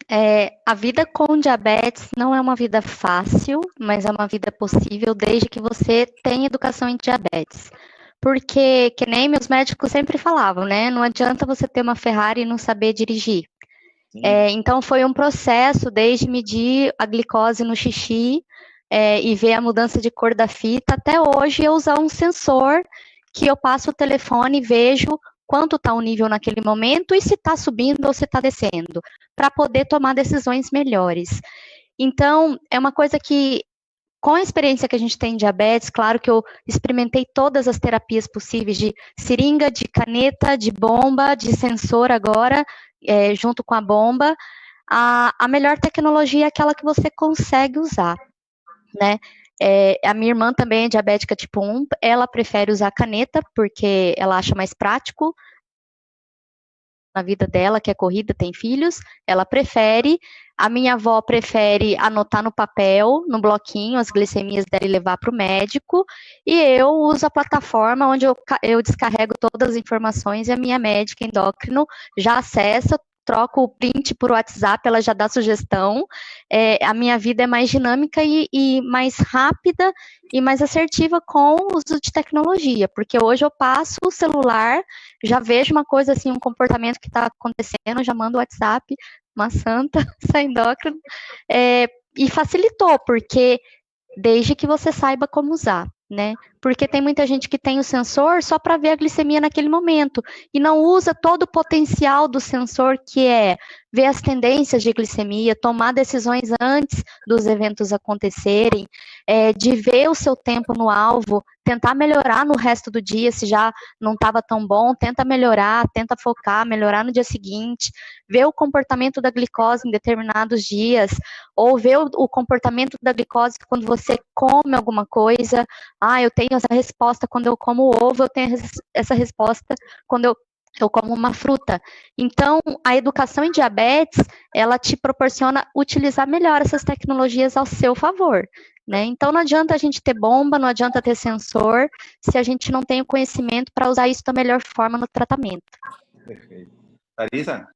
Speaker 5: a vida com diabetes não é uma vida fácil, mas é uma vida possível desde que você tenha educação em diabetes. Porque, que nem meus médicos sempre falavam, né? Não adianta você ter uma Ferrari e não saber dirigir. Então, foi um processo desde medir a glicose no xixi e ver a mudança de cor da fita, até hoje eu usar um sensor que eu passo o telefone e vejo quanto está o nível naquele momento e se está subindo ou se está descendo, para poder tomar decisões melhores. Então, é uma coisa que, com a experiência que a gente tem em diabetes, claro que eu experimentei todas as terapias possíveis, de seringa, de caneta, de bomba, de sensor agora, junto com a bomba. A melhor tecnologia é aquela que você consegue usar, né? A minha irmã também é diabética tipo 1, ela prefere usar caneta, porque ela acha mais prático na vida dela, que é corrida, tem filhos, ela prefere. A minha avó prefere anotar no papel, no bloquinho, as glicemias dela e levar para o médico, e eu uso a plataforma onde eu descarrego todas as informações e a minha médica endócrino já acessa, troco o print por WhatsApp, ela já dá sugestão. A minha vida é mais dinâmica e mais rápida e mais assertiva com o uso de tecnologia, porque hoje eu passo o celular, já vejo uma coisa assim, um comportamento que está acontecendo, já mando o WhatsApp, uma santa, essa endócrina, e facilitou, porque desde que você saiba como usar, né? Porque tem muita gente que tem o sensor só para ver a glicemia naquele momento e não usa todo o potencial do sensor, que é ver as tendências de glicemia, tomar decisões antes dos eventos acontecerem, de ver o seu tempo no alvo, tentar melhorar no resto do dia, se já não estava tão bom, tenta melhorar, tenta focar, melhorar no dia seguinte, ver o comportamento da glicose em determinados dias, ou ver o comportamento da glicose quando você come alguma coisa. Eu tenho essa resposta quando eu como ovo, eu tenho essa resposta quando eu como uma fruta. Então, a educação em diabetes, ela te proporciona utilizar melhor essas tecnologias ao seu favor, né? Então, não adianta a gente ter bomba, não adianta ter sensor, se a gente não tem o conhecimento para usar isso da melhor forma no tratamento.
Speaker 2: Perfeito. Larissa,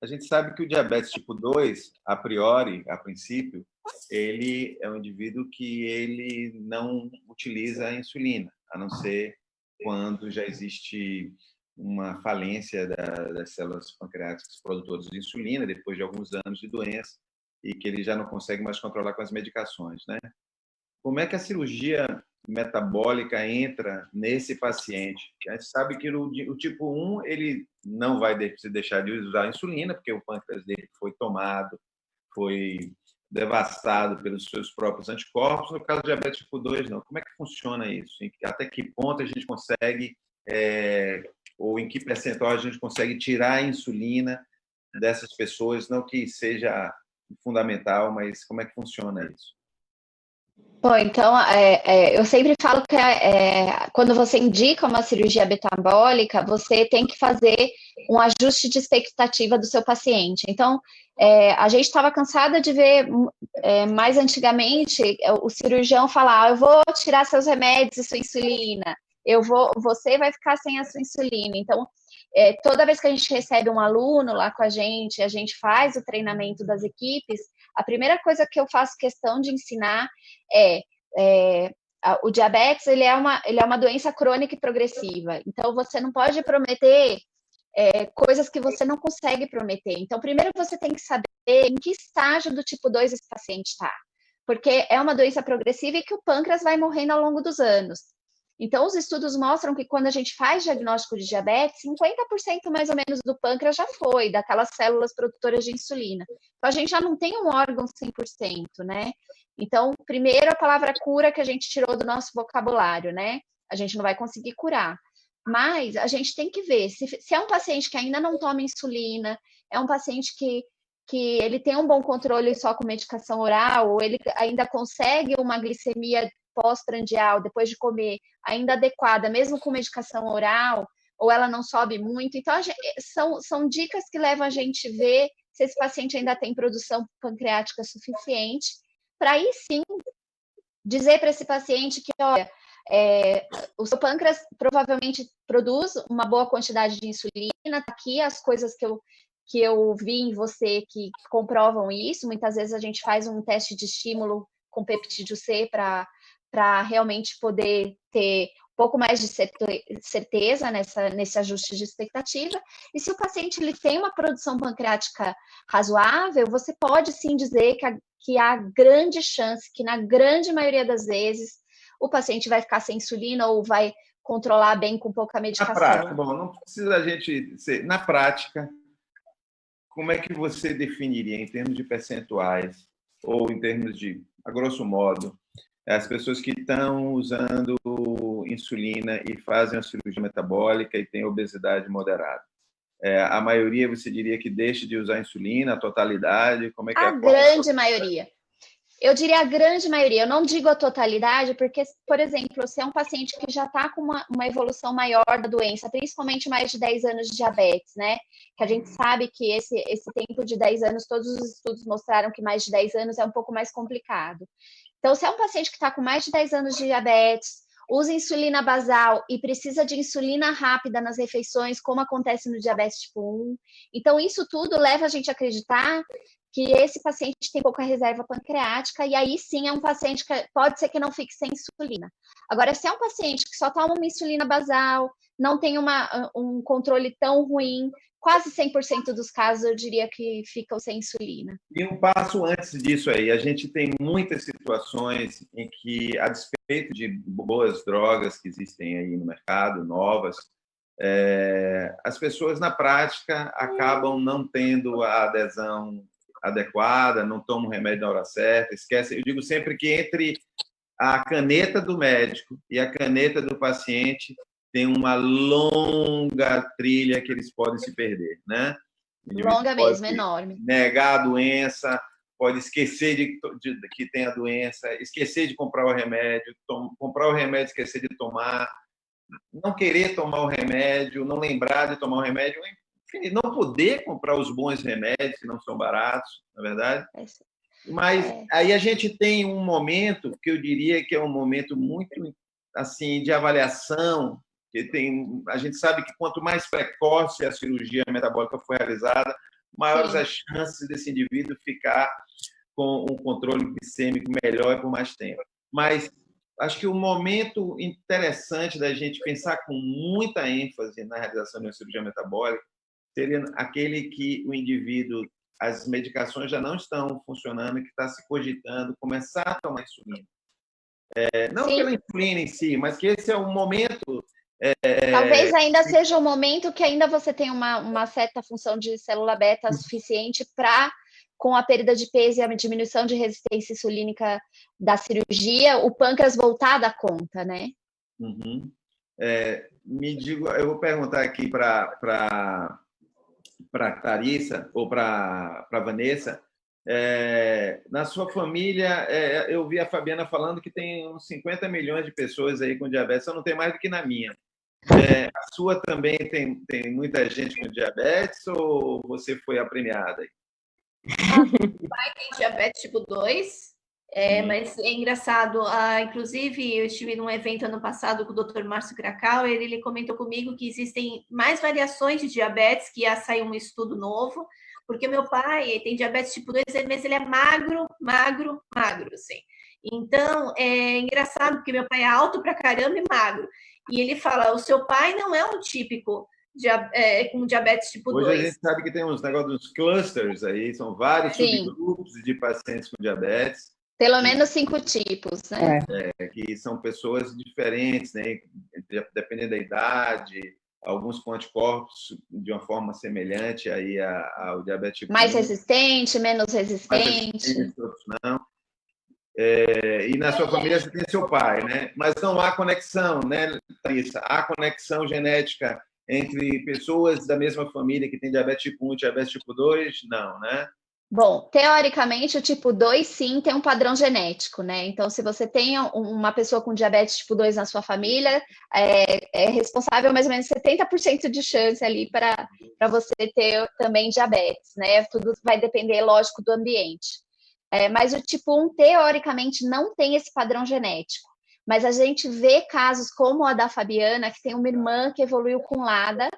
Speaker 2: a gente sabe que o diabetes tipo 2, a priori, a princípio, ele é um indivíduo que ele não utiliza a insulina, a não ser quando já existe uma falência das células pancreáticas produtoras de insulina, depois de alguns anos de doença, e que ele já não consegue mais controlar com as medicações, né? Como é que a cirurgia metabólica entra nesse paciente? A gente sabe que o tipo 1, ele não vai deixar de usar a insulina, porque o pâncreas dele foi tomado, foi devastado pelos seus próprios anticorpos. No caso do diabetes tipo 2, não. Como é que funciona isso? Até que ponto a gente consegue, ou em que percentual a gente consegue tirar a insulina dessas pessoas? Não que seja fundamental, mas como é que funciona isso?
Speaker 3: Bom, então, eu sempre falo que quando você indica uma cirurgia metabólica, você tem que fazer um ajuste de expectativa do seu paciente. Então, a gente estava cansada de ver, mais antigamente, o cirurgião falar: eu vou tirar seus remédios e sua insulina, você vai ficar sem a sua insulina. Então, toda vez que a gente recebe um aluno lá com a gente faz o treinamento das equipes, a primeira coisa que eu faço questão de ensinar o diabetes, ele é uma doença crônica e progressiva. Então, você não pode prometer coisas que você não consegue prometer. Então, primeiro você tem que saber em que estágio do tipo 2 esse paciente está. Porque é uma doença progressiva e que o pâncreas vai morrendo ao longo dos anos. Então, os estudos mostram que quando a gente faz diagnóstico de diabetes, 50% mais ou menos do pâncreas já foi, daquelas células produtoras de insulina. Então, a gente já não tem um órgão 100%, né? Então, primeiro, a palavra cura que a gente tirou do nosso vocabulário, né? A gente não vai conseguir curar. Mas a gente tem que ver se é um paciente que ainda não toma insulina, é um paciente que ele tem um bom controle só com medicação oral, ou ele ainda consegue uma glicemia pós-prandial, depois de comer, ainda adequada, mesmo com medicação oral, ou ela não sobe muito. Então, são dicas que levam a gente a ver se esse paciente ainda tem produção pancreática suficiente, para aí sim dizer para esse paciente que, olha, o seu pâncreas provavelmente produz uma boa quantidade de insulina, aqui as coisas que eu vi em você que comprovam isso. Muitas vezes a gente faz um teste de estímulo com peptídeo C para realmente poder ter um pouco mais de certeza nesse ajuste de expectativa. E se o paciente ele tem uma produção pancreática razoável, você pode sim dizer que há grande chance que, na grande maioria das vezes, o paciente vai ficar sem insulina ou vai controlar bem com pouca medicação.
Speaker 2: Na prática, bom, não precisa a gente ser... Na prática, como é que você definiria, em termos de percentuais, ou em termos de, a grosso modo, as pessoas que estão usando insulina e fazem a cirurgia metabólica e têm obesidade moderada? A maioria, você diria que deixa de usar insulina, a totalidade? Como é que
Speaker 3: a grande maioria. Eu diria a grande maioria, eu não digo a totalidade, porque, por exemplo, se é um paciente que já está com uma evolução maior da doença, principalmente mais de 10 anos de diabetes, né? Que a gente sabe que esse tempo de 10 anos, todos os estudos mostraram que mais de 10 anos é um pouco mais complicado. Então, se é um paciente que está com mais de 10 anos de diabetes, usa insulina basal e precisa de insulina rápida nas refeições, como acontece no diabetes tipo 1, então isso tudo leva a gente a acreditar que esse paciente tem pouca reserva pancreática, e aí sim é um paciente que pode ser que não fique sem insulina. Agora, se é um paciente que só toma uma insulina basal, não tem um controle tão ruim, quase 100% dos casos eu diria que ficam sem insulina.
Speaker 2: E um passo antes disso aí, a gente tem muitas situações em que, a despeito de boas drogas que existem aí no mercado, novas, as pessoas na prática acabam não tendo a adesão adequada, não tomam o remédio na hora certa, esquecem. Eu digo sempre que entre a caneta do médico e a caneta do paciente tem uma longa trilha que eles podem se perder, né?
Speaker 3: Longa mesmo, enorme.
Speaker 2: Negar a doença, pode esquecer de que tem a doença, esquecer de comprar o remédio, comprar o remédio, esquecer de tomar, não querer tomar o remédio, não lembrar de tomar o remédio, enfim, não poder comprar os bons remédios que não são baratos, na verdade. Mas aí a gente tem um momento que eu diria que é um momento muito assim de avaliação, que a gente sabe que quanto mais precoce a cirurgia metabólica for realizada, maiores as chances desse indivíduo ficar com um controle glicêmico melhor e por mais tempo. Mas acho que o momento interessante da gente pensar com muita ênfase na realização de uma cirurgia metabólica seria aquele que o indivíduo, as medicações já não estão funcionando, que está se cogitando começar a tomar insulina. Não pela insulina em si, mas que esse é um momento...
Speaker 3: Talvez ainda seja o momento que ainda você tem uma certa função de célula beta suficiente para, com a perda de peso e a diminuição de resistência insulínica da cirurgia, o pâncreas voltar a dar conta, né?
Speaker 2: Uhum. Eu vou perguntar aqui para Clarissa ou para Vanessa. Na sua família, eu vi a Fabiana falando que tem uns 50 milhões de pessoas aí com diabetes, só não tem mais do que na minha. A sua também tem muita gente com diabetes ou você foi a premiada?
Speaker 4: O pai tem diabetes tipo 2? Mas é engraçado, inclusive eu estive num evento ano passado com o Dr. Márcio Krakauer, ele comentou comigo que existem mais variações de diabetes, que ia sair um estudo novo, porque meu pai tem diabetes tipo 2, mas ele é magro, assim. Então, é engraçado, porque meu pai é alto pra caramba e magro. E ele fala, o seu pai não é um típico com diabetes tipo 2.
Speaker 2: Hoje a gente sabe que tem uns negócios dos clusters aí, são vários subgrupos de pacientes com diabetes.
Speaker 3: Pelo menos 5 tipos, né?
Speaker 2: Que são pessoas diferentes, né? Dependendo da idade, alguns com anticorpos de uma forma semelhante aí ao diabetes tipo 1.
Speaker 3: Mais resistente, menos resistente.
Speaker 2: Outros não. E na sua família você tem seu pai, né? Mas não há conexão, né, Larissa? Há conexão genética entre pessoas da mesma família que tem diabetes tipo 1 e diabetes tipo 2? Não, né?
Speaker 3: Bom, teoricamente, o tipo 2, sim, tem um padrão genético, né? Então, se você tem uma pessoa com diabetes tipo 2 na sua família, é responsável mais ou menos 70% de chance ali para você ter também diabetes, né? Tudo vai depender, lógico, do ambiente. Mas o tipo 1, teoricamente, não tem esse padrão genético. Mas a gente vê casos como a da Fabiana, que tem uma irmã que evoluiu com LADA.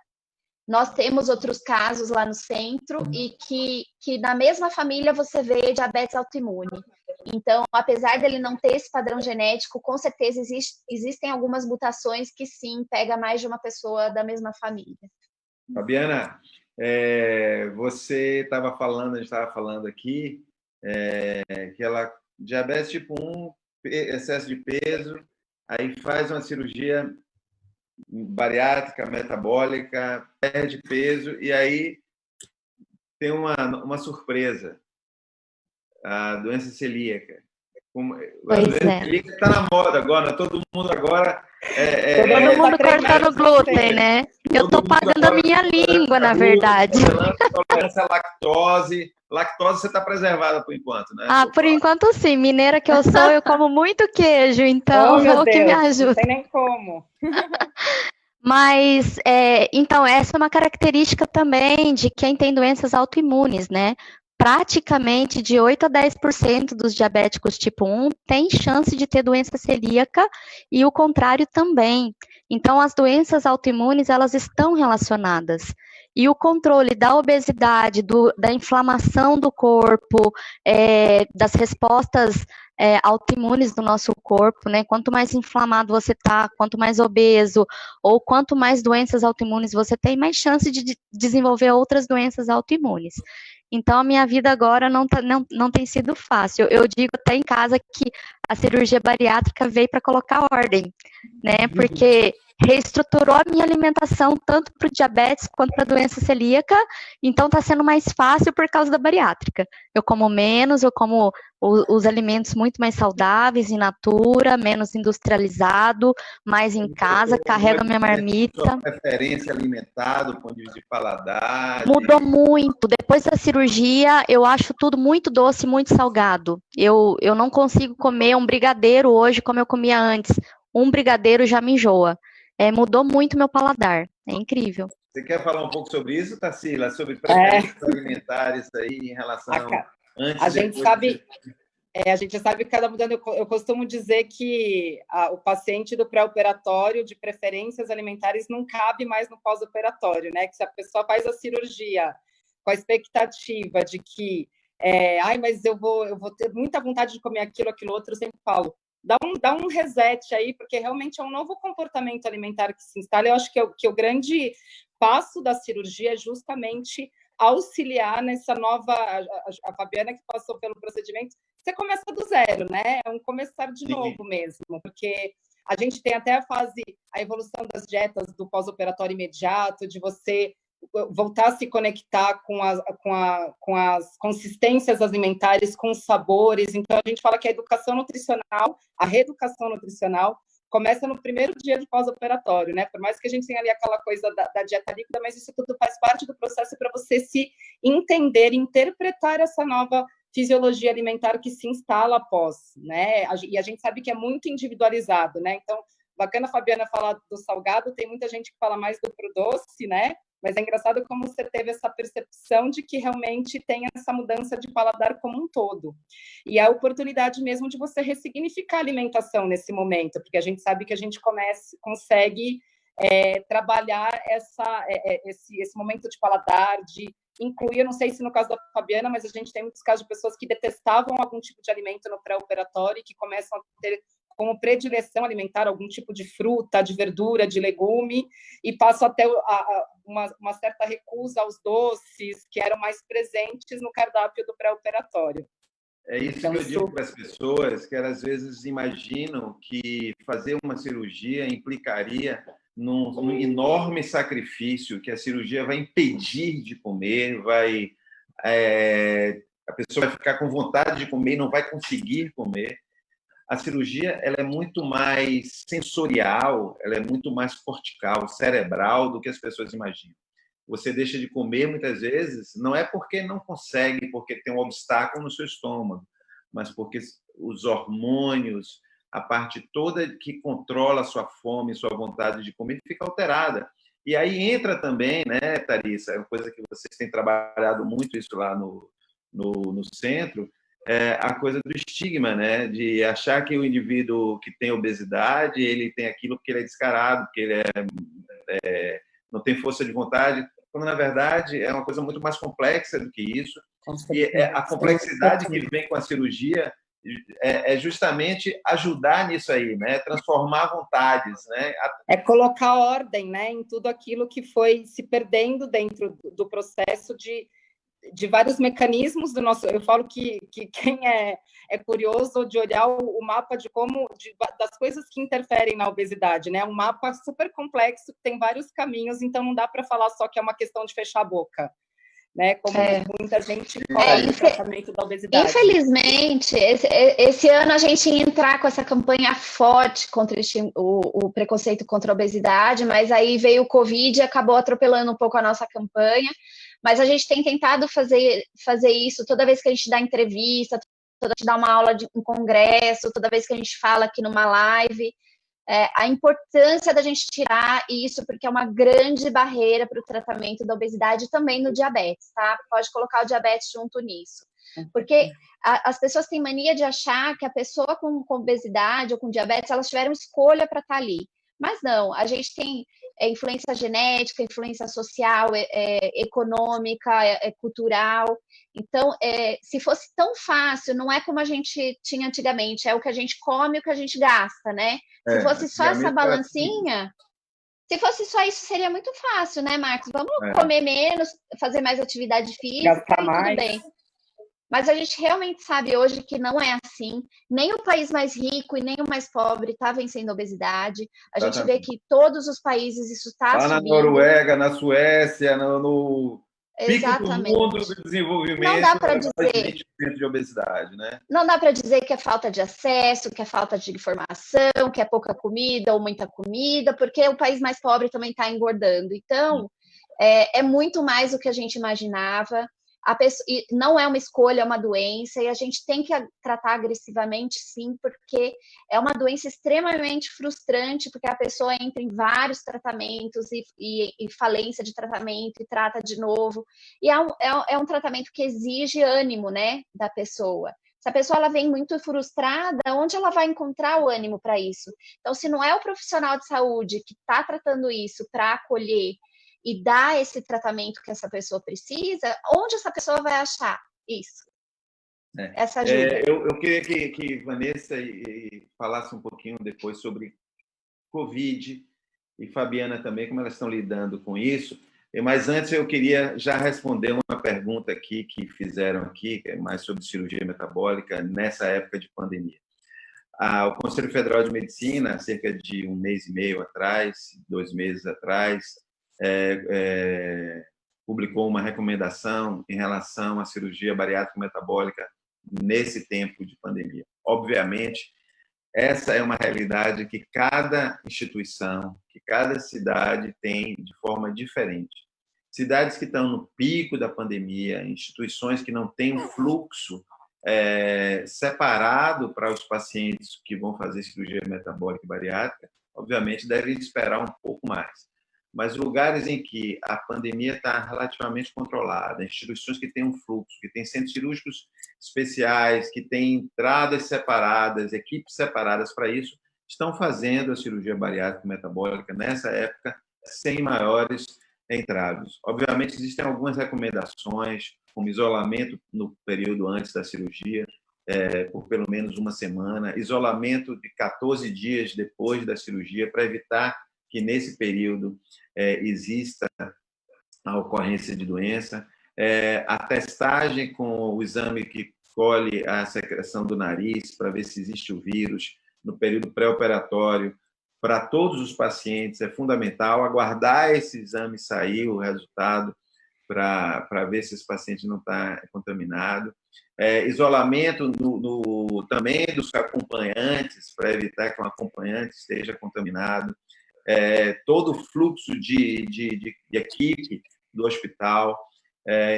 Speaker 3: Nós temos outros casos lá no centro e que na mesma família você vê diabetes autoimune. Então, apesar dele não ter esse padrão genético, com certeza existem algumas mutações que sim, pega mais de uma pessoa da mesma família.
Speaker 2: Fabiana, você estava falando, a gente estava falando aqui, que ela, diabetes tipo 1, excesso de peso, aí faz uma cirurgia bariátrica, metabólica, perde peso, e aí tem uma surpresa, a doença celíaca. A doença celíaca está na moda agora, todo mundo agora...
Speaker 5: todo mundo cortando glúten, né? Eu estou pagando a minha língua, na verdade.
Speaker 2: Intolerância à lactose. Lactose você está preservada por enquanto, né?
Speaker 5: Por enquanto sim. Mineira que eu sou, eu como muito queijo, então
Speaker 6: meu
Speaker 5: o que me ajuda.
Speaker 6: Não tem nem como.
Speaker 5: Mas, então, essa é uma característica também de quem tem doenças autoimunes, né? Praticamente de 8 a 10% dos diabéticos tipo 1 tem chance de ter doença celíaca e o contrário também. Então, as doenças autoimunes, elas estão relacionadas. E o controle da obesidade, da inflamação do corpo, das respostas autoimunes do nosso corpo, né? Quanto mais inflamado você está, quanto mais obeso, ou quanto mais doenças autoimunes você tem, mais chance de desenvolver outras doenças autoimunes. Então, a minha vida agora não tem sido fácil. Eu digo até em casa que a cirurgia bariátrica veio para colocar ordem, né? Porque reestruturou a minha alimentação tanto para o diabetes quanto para a doença celíaca, então está sendo mais fácil por causa da bariátrica. Eu como menos, eu como os alimentos muito mais saudáveis, in natura, menos industrializado, mais em casa, carrego a minha marmita.
Speaker 2: Sua preferência alimentar, do ponto de vista de paladar?
Speaker 5: Mudou muito. Depois da cirurgia, eu acho tudo muito doce, muito salgado. Eu não consigo comer um brigadeiro hoje como eu comia antes. Um brigadeiro já me enjoa. Mudou muito meu paladar. É incrível.
Speaker 2: Você quer falar um pouco sobre isso, Tarsila? Sobre preferências alimentares aí em relação antes
Speaker 6: a
Speaker 2: e
Speaker 6: gente sabe. A gente sabe que cada mudando, eu costumo dizer que o paciente do pré-operatório de preferências alimentares não cabe mais no pós-operatório, né? Que se a pessoa faz a cirurgia com a expectativa de que, mas eu vou ter muita vontade de comer aquilo outro, eu sempre falo, dá um reset aí, porque realmente é um novo comportamento alimentar que se instala. Eu acho que o grande passo da cirurgia é justamente auxiliar nessa nova... A Fabiana, que passou pelo procedimento, você começa do zero, né? É um começar de novo mesmo, porque a gente tem até a evolução das dietas do pós-operatório imediato, de você voltar a se conectar com as consistências alimentares, com os sabores. Então, a gente fala que a educação nutricional, a reeducação nutricional, começa no primeiro dia de pós-operatório, né? Por mais que a gente tenha ali aquela coisa da dieta líquida, mas isso tudo faz parte do processo para você se entender, interpretar essa nova fisiologia alimentar que se instala após, né? E a gente sabe que é muito individualizado, né? Então, bacana a Fabiana falar do salgado, tem muita gente que fala mais do pro doce, né? mas é engraçado como você teve essa percepção de que realmente tem essa mudança de paladar como um todo. E a oportunidade mesmo de você ressignificar a alimentação nesse momento, porque a gente sabe que a gente consegue trabalhar esse momento de paladar, de incluir, eu não sei se no caso da Fabiana, mas a gente tem muitos casos de pessoas que detestavam algum tipo de alimento no pré-operatório e que começam a ter como predileção alimentar algum tipo de fruta, de verdura, de legume, e passam até uma certa recusa aos doces, que eram mais presentes no cardápio do pré-operatório.
Speaker 2: É isso que eu digo para as pessoas, que elas às vezes imaginam que fazer uma cirurgia implicaria num enorme sacrifício, que a cirurgia vai impedir de comer, a pessoa vai ficar com vontade de comer e não vai conseguir comer. A cirurgia ela é muito mais sensorial, ela é muito mais cortical, cerebral do que as pessoas imaginam. Você deixa de comer muitas vezes, não é porque não consegue, porque tem um obstáculo no seu estômago, mas porque os hormônios, a parte toda que controla a sua fome, sua vontade de comer, fica alterada. E aí entra também, né, Tharissa, é uma coisa que vocês têm trabalhado muito isso lá no centro, a coisa do estigma, né, de achar que o indivíduo que tem obesidade, ele tem aquilo porque ele é descarado, porque ele não tem força de vontade, quando, na verdade, é uma coisa muito mais complexa do que isso. E a complexidade que vem com a cirurgia é justamente ajudar nisso aí, né? Transformar vontades, né?
Speaker 6: É colocar ordem, né, em tudo aquilo que foi se perdendo dentro do processo de vários mecanismos do nosso... Eu falo que quem é curioso de olhar o mapa das coisas que interferem na obesidade, né? Um mapa super complexo, tem vários caminhos, então não dá para falar só que é uma questão de fechar a boca, né? Como muita gente fala no tratamento da obesidade.
Speaker 3: Infelizmente, esse ano a gente ia entrar com essa campanha forte contra o preconceito contra a obesidade, mas aí veio o Covid e acabou atropelando um pouco a nossa campanha. Mas a gente tem tentado fazer isso toda vez que a gente dá entrevista, toda vez que a gente dá uma aula de um congresso, toda vez que a gente fala aqui numa live. A importância da gente tirar isso, porque é uma grande barreira para o tratamento da obesidade e também no diabetes, tá? Pode colocar o diabetes junto nisso. Porque as pessoas têm mania de achar que a pessoa com obesidade ou com diabetes, elas tiveram escolha para estar ali. Mas não, a gente tem influência genética, influência social, econômica, cultural. Então, se fosse tão fácil, não é como a gente tinha antigamente, é o que a gente come e o que a gente gasta, né? Se fosse só essa balancinha, se fosse só isso, seria muito fácil, né, Marcos? Vamos comer menos, fazer mais atividade física,
Speaker 6: gastar mais.
Speaker 3: Tudo bem. Mas a gente realmente sabe hoje que não é assim. Nem o país mais rico e nem o mais pobre está vencendo a obesidade. A gente vê que todos os países isso está subindo.
Speaker 2: Lá na Noruega, na Suécia, no pico do mundo do desenvolvimento,
Speaker 3: não dá para dizer
Speaker 2: 20% de obesidade, né?
Speaker 3: Não dá para dizer que é falta de acesso, que é falta de informação, que é pouca comida ou muita comida, porque o país mais pobre também está engordando. Então, é muito mais do que a gente imaginava. E não é uma escolha, é uma doença, e a gente tem que tratar agressivamente, sim, porque é uma doença extremamente frustrante, porque a pessoa entra em vários tratamentos e falência de tratamento, e trata de novo. E é um tratamento que exige ânimo, né, da pessoa. Se a pessoa ela vem muito frustrada, onde ela vai encontrar o ânimo para isso? Então, se não é o profissional de saúde que está tratando isso para acolher e dar esse tratamento que essa pessoa precisa, onde essa pessoa vai achar isso? Essa ajuda.
Speaker 2: Eu queria que Vanessa falasse um pouquinho depois sobre Covid e Fabiana também, como elas estão lidando com isso. Mas antes eu queria já responder uma pergunta aqui que fizeram aqui, que é mais sobre cirurgia metabólica nessa época de pandemia. O Conselho Federal de Medicina, cerca de 1 mês e meio atrás, 2 meses atrás, publicou uma recomendação em relação à cirurgia bariátrica metabólica nesse tempo de pandemia. Obviamente, essa é uma realidade que cada instituição, que cada cidade tem de forma diferente. Cidades que estão no pico da pandemia, instituições que não têm um fluxo separado para os pacientes que vão fazer cirurgia metabólica e bariátrica, obviamente devem esperar um pouco mais. mas lugares em que a pandemia está relativamente controlada, instituições que têm um fluxo, que têm centros cirúrgicos especiais, que têm entradas separadas, equipes separadas para isso, estão fazendo a cirurgia bariátrica metabólica nessa época sem maiores entraves. Obviamente, existem algumas recomendações, como isolamento no período antes da cirurgia, por pelo menos uma semana, isolamento de 14 dias depois da cirurgia, para evitar que nesse período exista a ocorrência de doença, a testagem com o exame que colhe a secreção do nariz para ver se existe o vírus no período pré-operatório, para todos os pacientes é fundamental, aguardar esse exame sair, o resultado, para ver se esse paciente não está contaminado. Isolamento também dos acompanhantes, para evitar que um acompanhante esteja contaminado. Todo o fluxo de equipe do hospital.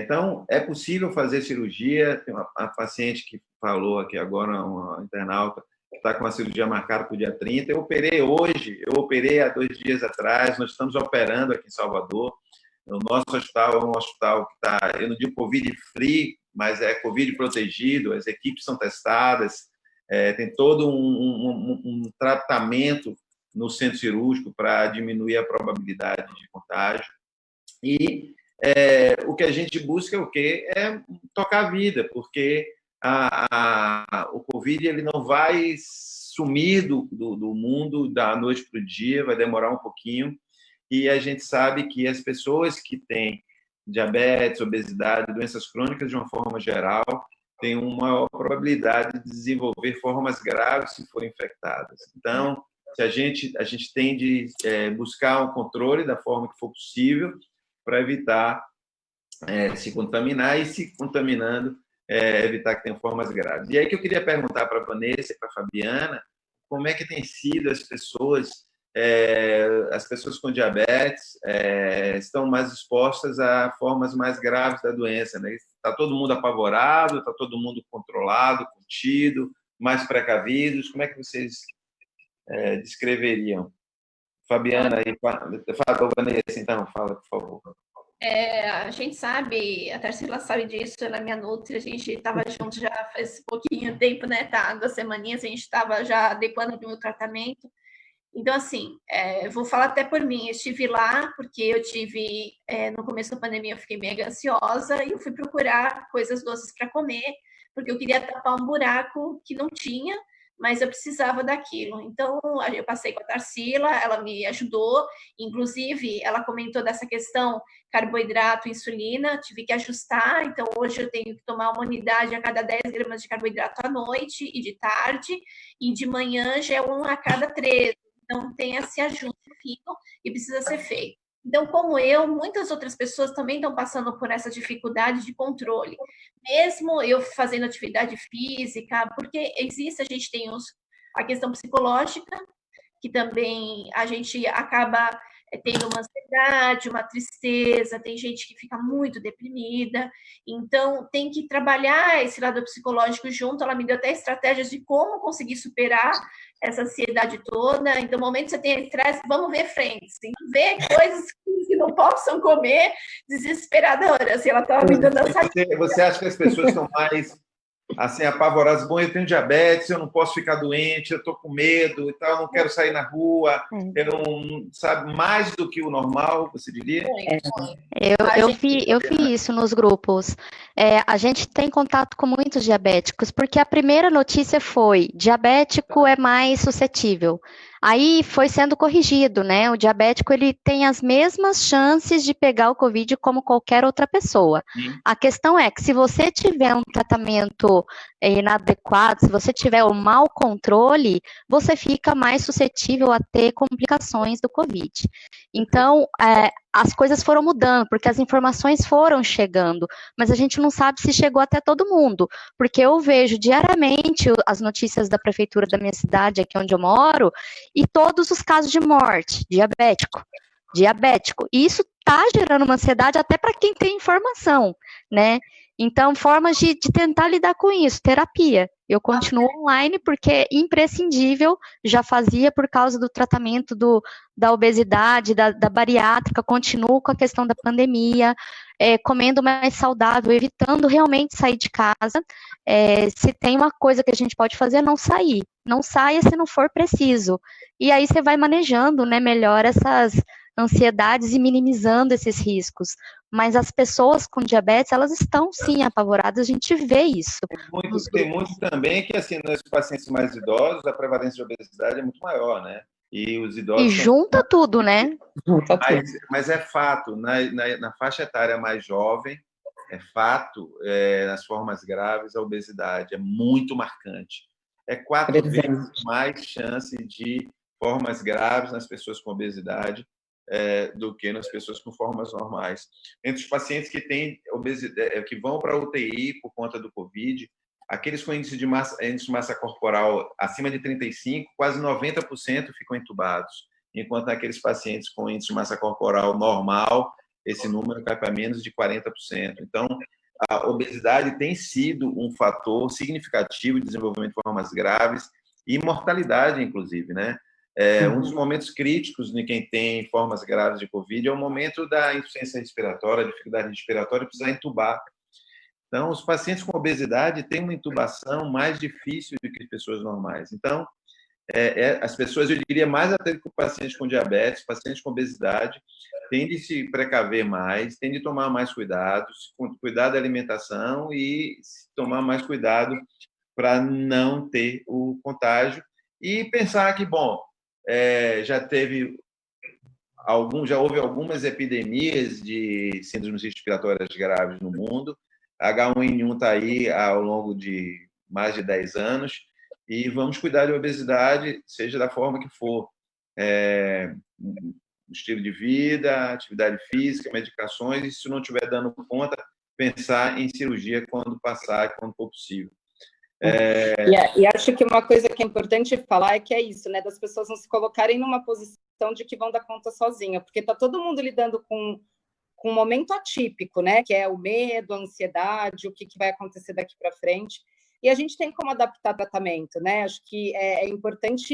Speaker 2: Então, é possível fazer cirurgia. Tem uma paciente que falou aqui agora, uma internauta, que está com a cirurgia marcada para o dia 30. Eu operei hoje, eu operei há 2 dias atrás, nós estamos operando aqui em Salvador. O nosso hospital é um hospital que está, eu não digo Covid-free, mas é Covid protegido, as equipes são testadas, tem todo um tratamento no centro cirúrgico para diminuir a probabilidade de contágio. E o que a gente busca é o quê? É tocar a vida, porque o Covid ele não vai sumir do mundo da noite para o dia, vai demorar um pouquinho, e a gente sabe que as pessoas que têm diabetes, obesidade, doenças crônicas de uma forma geral, têm uma maior probabilidade de desenvolver formas graves se forem infectadas. Então, a gente tem de buscar um controle da forma que for possível para evitar se contaminar e, se contaminando, evitar que tenha formas graves. E aí que eu queria perguntar para a Vanessa e para a Fabiana como é que tem sido as pessoas com diabetes estão mais expostas a formas mais graves da doença, né? Está todo mundo apavorado, está todo mundo controlado, contido, mais precavidos? Como é que vocês descreveriam? Fabiana e Vanessa, então, fala, por favor.
Speaker 4: A gente sabe, a Tarsila sabe disso, ela é minha nutri, a gente estava junto já faz pouquinho tempo, né? Tá, 2 semaninhas, a gente estava já adequando o meu tratamento. Então, assim, vou falar até por mim, eu estive lá porque eu tive, no começo da pandemia, eu fiquei mega ansiosa e eu fui procurar coisas doces para comer, porque eu queria tapar um buraco que não tinha, mas eu precisava daquilo. Então, eu passei com a Tarsila, ela me ajudou, inclusive, ela comentou dessa questão carboidrato, insulina, tive que ajustar, então hoje eu tenho que tomar uma unidade a cada 10 gramas de carboidrato à noite e de tarde, e de manhã já é 1 a cada 3. Então, tem esse ajuste fino e precisa ser feito. Então, como eu, muitas outras pessoas também estão passando por essa dificuldade de controle. Mesmo eu fazendo atividade física, porque existe, a gente tem a questão psicológica, que também a gente acaba tendo uma ansiedade, uma tristeza, tem gente que fica muito deprimida, então tem que trabalhar esse lado psicológico junto. Ela me deu até estratégias de como conseguir superar essa ansiedade toda. Então, no momento que você tem estresse, vamos ver frentes, ver coisas que não possam comer, desesperadora. Assim, ela estava me dando essa...
Speaker 2: Você acha que as pessoas estão mais assim, apavoradas? Bom, eu tenho diabetes, eu não posso ficar doente, eu estou com medo e tal, eu não quero sair na rua, eu não, sabe, mais do que o normal, você diria?
Speaker 5: Eu vi isso nos grupos. A gente tem contato com muitos diabéticos, porque a primeira notícia foi: diabético é mais suscetível. Aí foi sendo corrigido, né? O diabético, ele tem as mesmas chances de pegar o Covid como qualquer outra pessoa. A questão é que se você tiver um tratamento inadequado, se você tiver um mau controle, você fica mais suscetível a ter complicações do Covid. Então, as coisas foram mudando, porque as informações foram chegando, mas a gente não sabe se chegou até todo mundo, porque eu vejo diariamente as notícias da prefeitura da minha cidade, aqui onde eu moro, e todos os casos de morte, diabético. E isso está gerando uma ansiedade até para quem tem informação, né? Então, formas de tentar lidar com isso, terapia. Eu continuo online porque é imprescindível, já fazia por causa do tratamento da obesidade, da bariátrica, continuo com a questão da pandemia, comendo mais saudável, evitando realmente sair de casa. Se tem uma coisa que a gente pode fazer, é não sair. Não saia se não for preciso. E aí você vai manejando, né, melhor essas ansiedades e minimizando esses riscos. Mas as pessoas com diabetes, elas estão sim apavoradas, a gente vê isso.
Speaker 2: Tem muito também que, assim, nos pacientes mais idosos, a prevalência de obesidade é muito maior, né? E os idosos...
Speaker 5: E junta tudo, né?
Speaker 2: Mas é fato, na faixa etária mais jovem, é fato, nas formas graves, a obesidade é muito marcante. É 4 vezes mais chance de formas graves nas pessoas com obesidade do que nas pessoas com formas normais. Entre os pacientes que têm obesidade, que vão para a UTI por conta do Covid, aqueles com índice de massa corporal acima de 35, quase 90% ficam entubados, enquanto naqueles pacientes com índice de massa corporal normal, esse número cai para menos de 40%. Então, a obesidade tem sido um fator significativo de desenvolvimento de formas graves e mortalidade, inclusive, né? Um dos momentos críticos de quem tem formas graves de Covid é o momento da insuficiência respiratória, dificuldade respiratória, precisar entubar. Então, os pacientes com obesidade têm uma intubação mais difícil do que as pessoas normais. Então, as pessoas, eu diria mais até que o paciente com diabetes, paciente com obesidade, tende a se precaver mais, tende a tomar mais cuidados, cuidar da alimentação e tomar mais cuidado para não ter o contágio e pensar que, bom, já houve algumas epidemias de síndromes respiratórias graves no mundo. H1N1 está aí ao longo de mais de 10 anos e vamos cuidar da obesidade, seja da forma que for. Estilo de vida, atividade física, medicações, e se não estiver dando conta, pensar em cirurgia quando passar, quando for possível.
Speaker 6: E acho que uma coisa que é importante falar é que é isso, né, das pessoas não se colocarem numa posição de que vão dar conta sozinha, porque está todo mundo lidando com um momento atípico, né, que é o medo, a ansiedade, o que vai acontecer daqui para frente, e a gente tem como adaptar tratamento, né, acho que é importante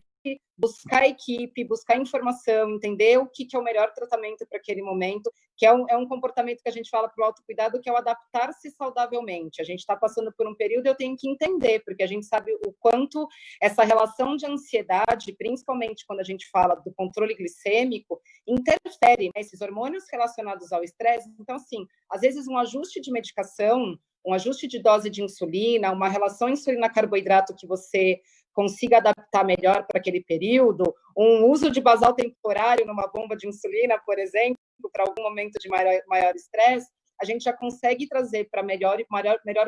Speaker 6: buscar equipe, buscar informação, entender o que é o melhor tratamento para aquele momento, que é um comportamento que a gente fala para o autocuidado, que é o adaptar-se saudavelmente. A gente está passando por um período, eu tenho que entender, porque a gente sabe o quanto essa relação de ansiedade, principalmente quando a gente fala do controle glicêmico, interfere, né, esses hormônios relacionados ao estresse. Então, assim, às vezes um ajuste de medicação, um ajuste de dose de insulina, uma relação insulina-carboidrato que você consiga adaptar melhor para aquele período, um uso de basal temporário numa bomba de insulina, por exemplo, para algum momento de maior estresse, a gente já consegue trazer para melhor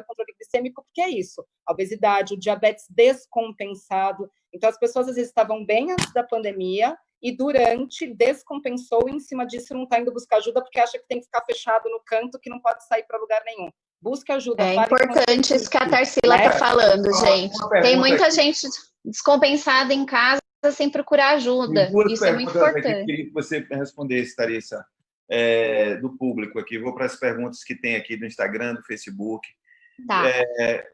Speaker 6: controle glicêmico, porque é isso, a obesidade, o diabetes descompensado. Então, as pessoas às vezes estavam bem antes da pandemia e durante descompensou e em cima disso não está indo buscar ajuda porque acha que tem que ficar fechado no canto, que não pode sair para lugar nenhum. Busca ajuda.
Speaker 3: É importante isso que a Tarsila está falando, gente. Tem muita gente descompensada em casa sem procurar ajuda. Isso é muito importante.
Speaker 2: Eu queria que você respondesse, Tarissa, do público aqui. Vou para as perguntas que tem aqui do Instagram, do Facebook.
Speaker 3: Tá.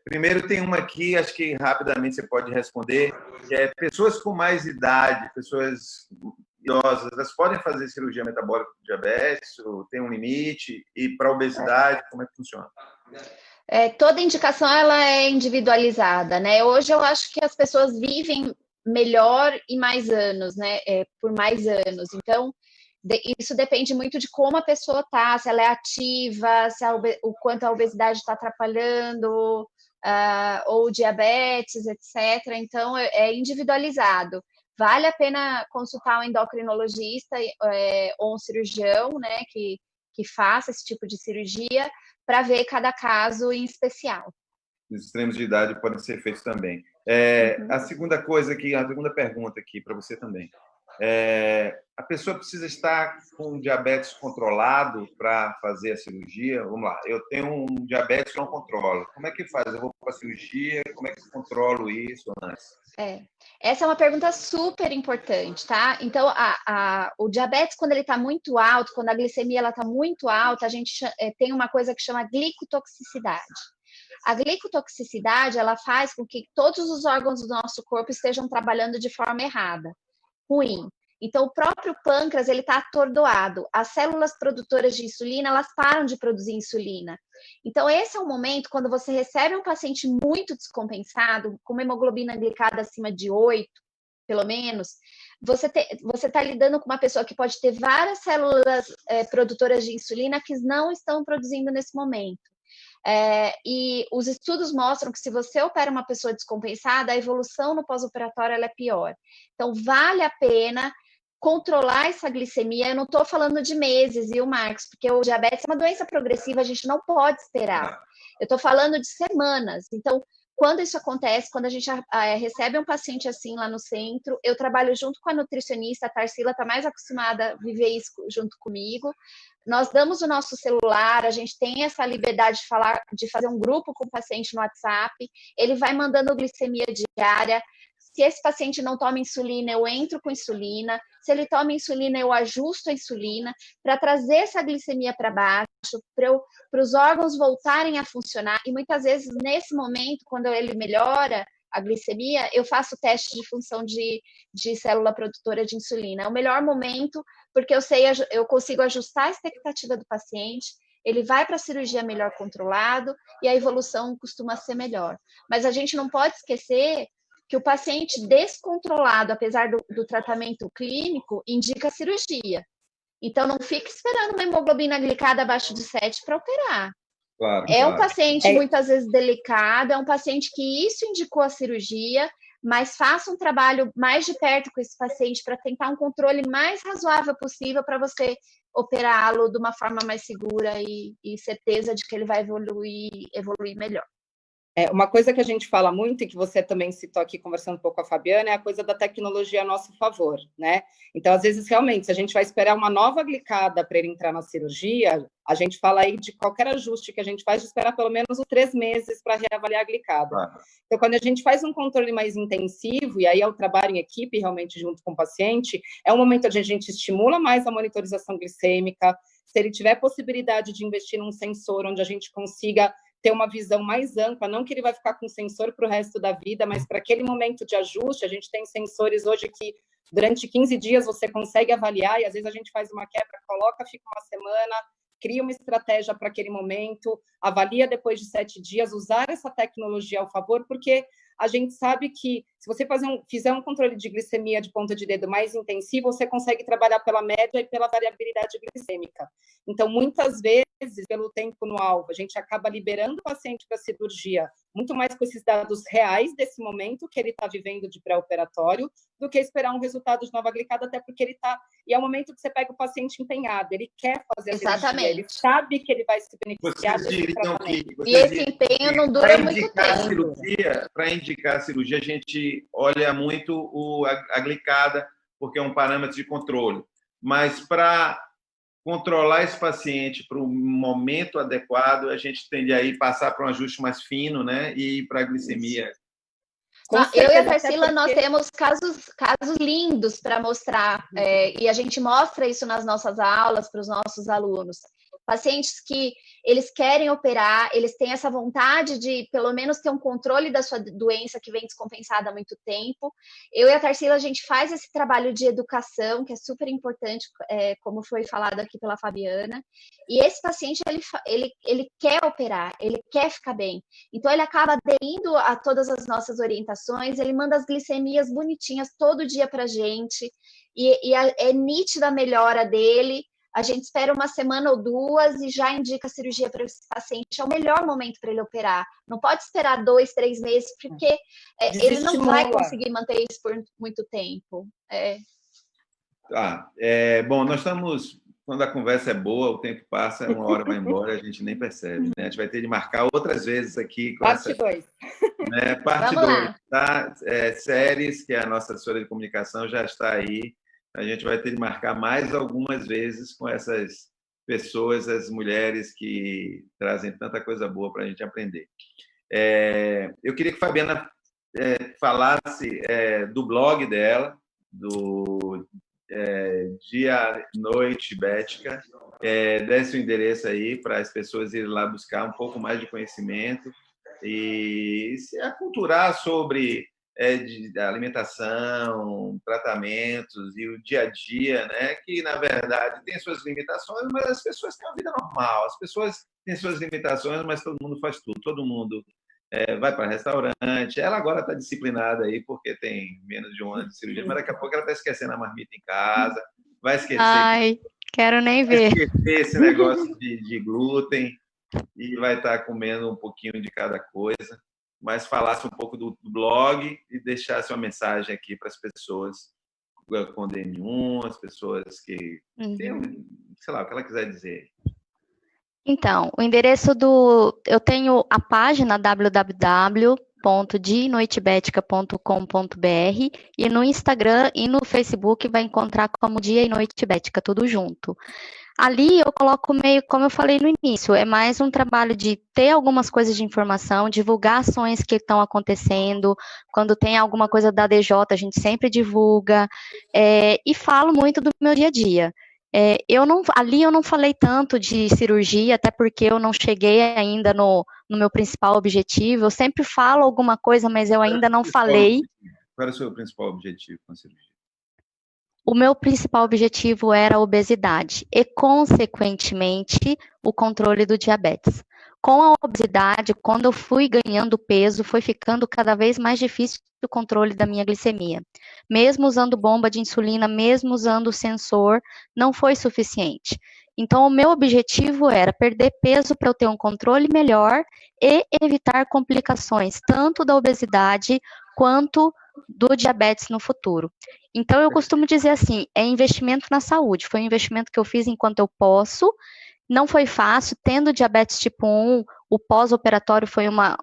Speaker 2: Primeiro tem uma aqui, acho que rapidamente você pode responder, que é pessoas com mais idade, pessoas idosas, elas podem fazer cirurgia metabólica com diabetes, ou tem um limite? E para obesidade, como é que funciona?
Speaker 3: Toda indicação ela é individualizada, né? Hoje eu acho que as pessoas vivem melhor e mais anos, né? Por mais anos. Então, isso depende muito de como a pessoa está, se ela é ativa, o quanto a obesidade está atrapalhando, ou diabetes, etc. Então, é individualizado. Vale a pena consultar um endocrinologista ou um cirurgião, né, que faça esse tipo de cirurgia para ver cada caso em especial.
Speaker 2: Os extremos de idade podem ser feitos também. A segunda pergunta aqui para você também. A pessoa precisa estar com diabetes controlado para fazer a cirurgia? Vamos lá, eu tenho um diabetes que não controlo. Como é que faz? Eu vou para a cirurgia, como é que eu controlo isso antes?
Speaker 3: Essa é uma pergunta super importante, tá? Então, o diabetes, quando ele está muito alto, quando a glicemia está muito alta, a gente tem uma coisa que chama glicotoxicidade. A glicotoxicidade, ela faz com que todos os órgãos do nosso corpo estejam trabalhando de forma errada, ruim. Então, o próprio pâncreas, ele está atordoado. As células produtoras de insulina, elas param de produzir insulina. Então, esse é o momento, quando você recebe um paciente muito descompensado, com uma hemoglobina glicada acima de 8, pelo menos, você está lidando com uma pessoa que pode ter várias células produtoras de insulina que não estão produzindo nesse momento. E os estudos mostram que se você opera uma pessoa descompensada, a evolução no pós-operatório ela é pior. Então, vale a pena controlar essa glicemia. Eu não estou falando de meses, viu, Marcos? Porque o diabetes é uma doença progressiva, a gente não pode esperar. Eu estou falando de semanas. Então, quando isso acontece, quando a gente recebe um paciente assim lá no centro, eu trabalho junto com a nutricionista, a Tarsila está mais acostumada a viver isso junto comigo. Nós damos o nosso celular, a gente tem essa liberdade de fazer um grupo com o paciente no WhatsApp, ele vai mandando glicemia diária. Se esse paciente não toma insulina, eu entro com insulina. Se ele toma insulina, eu ajusto a insulina para trazer essa glicemia para baixo, para os órgãos voltarem a funcionar. E muitas vezes, nesse momento, quando ele melhora a glicemia, eu faço teste de função de célula produtora de insulina. É o melhor momento, porque eu consigo ajustar a expectativa do paciente, ele vai para a cirurgia melhor controlado e a evolução costuma ser melhor. Mas a gente não pode esquecer que o paciente descontrolado, apesar do tratamento clínico, indica cirurgia. Então, não fique esperando uma hemoglobina glicada abaixo de 7 para operar.
Speaker 2: Claro,
Speaker 3: um paciente muitas vezes delicado, é um paciente que isso indicou a cirurgia, mas faça um trabalho mais de perto com esse paciente para tentar um controle mais razoável possível para você operá-lo de uma forma mais segura e certeza de que ele vai evoluir melhor.
Speaker 6: Uma coisa que a gente fala muito, e que você também citou aqui conversando um pouco com a Fabiana, é a coisa da tecnologia a nosso favor, né? Então, às vezes, realmente, se a gente vai esperar uma nova glicada para ele entrar na cirurgia, a gente fala aí de qualquer ajuste que a gente faz, de esperar pelo menos os 3 meses para reavaliar a glicada. Então, quando a gente faz um controle mais intensivo, e aí é o trabalho em equipe, realmente, junto com o paciente, é um momento onde a gente estimula mais a monitorização glicêmica. Se ele tiver possibilidade de investir num sensor onde a gente consiga ter uma visão mais ampla, não que ele vai ficar com sensor para o resto da vida, mas para aquele momento de ajuste, a gente tem sensores hoje que durante 15 dias você consegue avaliar, e às vezes a gente faz uma quebra, coloca, fica uma semana, cria uma estratégia para aquele momento, avalia depois de 7 dias, usar essa tecnologia ao favor, porque a gente sabe que se você fizer um controle de glicemia de ponta de dedo mais intensivo, você consegue trabalhar pela média e pela variabilidade glicêmica. Então, muitas vezes, pelo tempo no alvo, a gente acaba liberando o paciente para a cirurgia muito mais com esses dados reais desse momento que ele está vivendo de pré-operatório, do que esperar um resultado de nova glicada, até porque ele está... E é o momento que você pega o paciente empenhado, ele quer fazer a cirurgia, ele sabe que ele vai se beneficiar desse tratamento.
Speaker 3: E esse empenho não dura muito tempo.
Speaker 2: Para indicar a cirurgia, a gente olha muito a glicada, porque é um parâmetro de controle. Mas para controlar esse paciente para o momento adequado, a gente tende a ir passar para um ajuste mais fino, né? E ir para a glicemia.
Speaker 3: Eu e a Tarsila, nós temos casos lindos para mostrar, e a gente mostra isso nas nossas aulas para os nossos alunos. Pacientes que eles querem operar, eles têm essa vontade de, pelo menos, ter um controle da sua doença que vem descompensada há muito tempo. Eu e a Tarsila, a gente faz esse trabalho de educação, que é super importante, como foi falado aqui pela Fabiana. E esse paciente, ele quer operar, ele quer ficar bem. Então, ele acaba aderindo a todas as nossas orientações, ele manda as glicemias bonitinhas todo dia para a gente, e é nítida a melhora dele. A gente espera uma semana ou 2 e já indica a cirurgia para esse paciente. É o melhor momento para ele operar. Não pode esperar 2, 3 meses, porque ele não vai conseguir manter isso por muito tempo.
Speaker 2: Bom, nós estamos... Quando a conversa é boa, o tempo passa, uma hora vai embora, a gente nem percebe. Né? A gente vai ter de marcar outras vezes aqui.
Speaker 6: Parte 2.
Speaker 2: Né? Parte 2. Tá? Séries, que é a nossa assessora de comunicação, já está aí. A gente vai ter de marcar mais algumas vezes com essas pessoas, as mulheres que trazem tanta coisa boa para a gente aprender. Eu queria que a Fabiana falasse do blog dela, do Dia Noite Bética, desse o endereço aí para as pessoas irem lá buscar um pouco mais de conhecimento e se aculturar sobre de alimentação, tratamentos e o dia a dia, né? Que, na verdade, tem suas limitações, mas as pessoas têm uma vida normal. As pessoas têm suas limitações, mas todo mundo faz tudo. Todo mundo vai para restaurante. Ela agora está disciplinada aí, porque tem menos de um ano de cirurgia, mas daqui a pouco ela está esquecendo a marmita em casa, vai esquecer,
Speaker 5: Ai, quero nem
Speaker 2: vai
Speaker 5: ver.
Speaker 2: esquecer esse negócio de glúten e vai estar comendo um pouquinho de cada coisa. Mas falasse um pouco do blog e deixasse uma mensagem aqui para as pessoas com DM1, as pessoas que têm, sei lá, o que ela quiser dizer.
Speaker 5: Então, o endereço eu tenho a página www.dianoitebetica.com.br e no Instagram e no Facebook vai encontrar como Dia e Noite Bética, tudo junto. Ali eu coloco meio, como eu falei no início, é mais um trabalho de ter algumas coisas de informação, divulgar ações que estão acontecendo, quando tem alguma coisa da DJ, a gente sempre divulga, e falo muito do meu dia a dia. Ali eu não falei tanto de cirurgia, até porque eu não cheguei ainda no meu principal objetivo, eu sempre falo alguma coisa, mas eu ainda não falei.
Speaker 2: Qual era o seu principal objetivo com a cirurgia?
Speaker 5: O meu principal objetivo era a obesidade e, consequentemente, o controle do diabetes. Com a obesidade, quando eu fui ganhando peso, foi ficando cada vez mais difícil o controle da minha glicemia. Mesmo usando bomba de insulina, mesmo usando o sensor, não foi suficiente. Então, o meu objetivo era perder peso para eu ter um controle melhor e evitar complicações, tanto da obesidade quanto do diabetes no futuro. Então, eu costumo dizer assim, é investimento na saúde, foi um investimento que eu fiz enquanto eu posso, não foi fácil, tendo diabetes tipo 1, o pós-operatório foi uma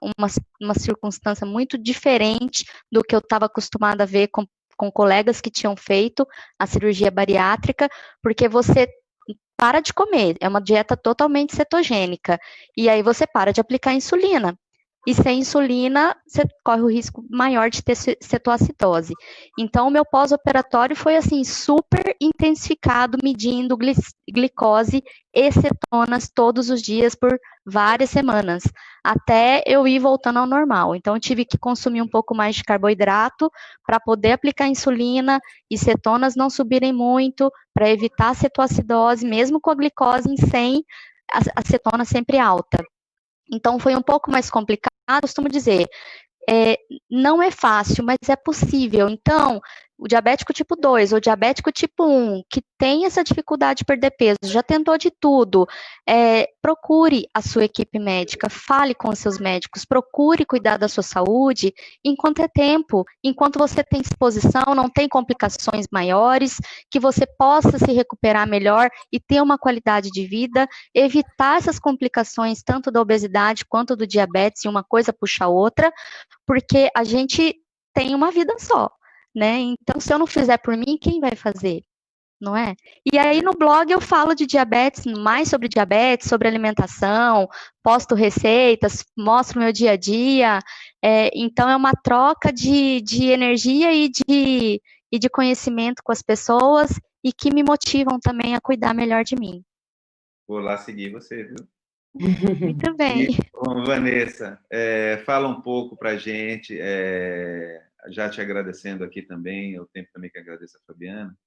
Speaker 5: circunstância muito diferente do que eu estava acostumada a ver com colegas que tinham feito a cirurgia bariátrica, porque você para de comer, é uma dieta totalmente cetogênica, e aí você para de aplicar insulina. E sem insulina, você corre o risco maior de ter cetoacidose. Então, o meu pós-operatório foi, assim, super intensificado, medindo glicose e cetonas todos os dias por várias semanas, até eu ir voltando ao normal. Então, eu tive que consumir um pouco mais de carboidrato para poder aplicar insulina e cetonas não subirem muito, para evitar a cetoacidose, mesmo com a glicose em 100, a cetona sempre alta. Então, foi um pouco mais complicado, costumo dizer, não é fácil, mas é possível. Então, o diabético tipo 2 ou diabético tipo 1, que tem essa dificuldade de perder peso, já tentou de tudo, procure a sua equipe médica, fale com os seus médicos, procure cuidar da sua saúde enquanto é tempo, enquanto você tem disposição, não tem complicações maiores, que você possa se recuperar melhor e ter uma qualidade de vida, evitar essas complicações tanto da obesidade quanto do diabetes, e uma coisa puxa a outra, porque a gente tem uma vida só, né? Então, se eu não fizer por mim, quem vai fazer? Não é? E aí, no blog, eu falo de diabetes, mais sobre diabetes, sobre alimentação, posto receitas, mostro meu dia a dia. Então, é uma troca de energia e de conhecimento com as pessoas e que me motivam também a cuidar melhor de mim.
Speaker 2: Vou lá seguir você, viu?
Speaker 5: Muito bem.
Speaker 2: Vanessa, fala um pouco para a gente, já te agradecendo aqui também, é o tempo também que agradeço a Fabiana,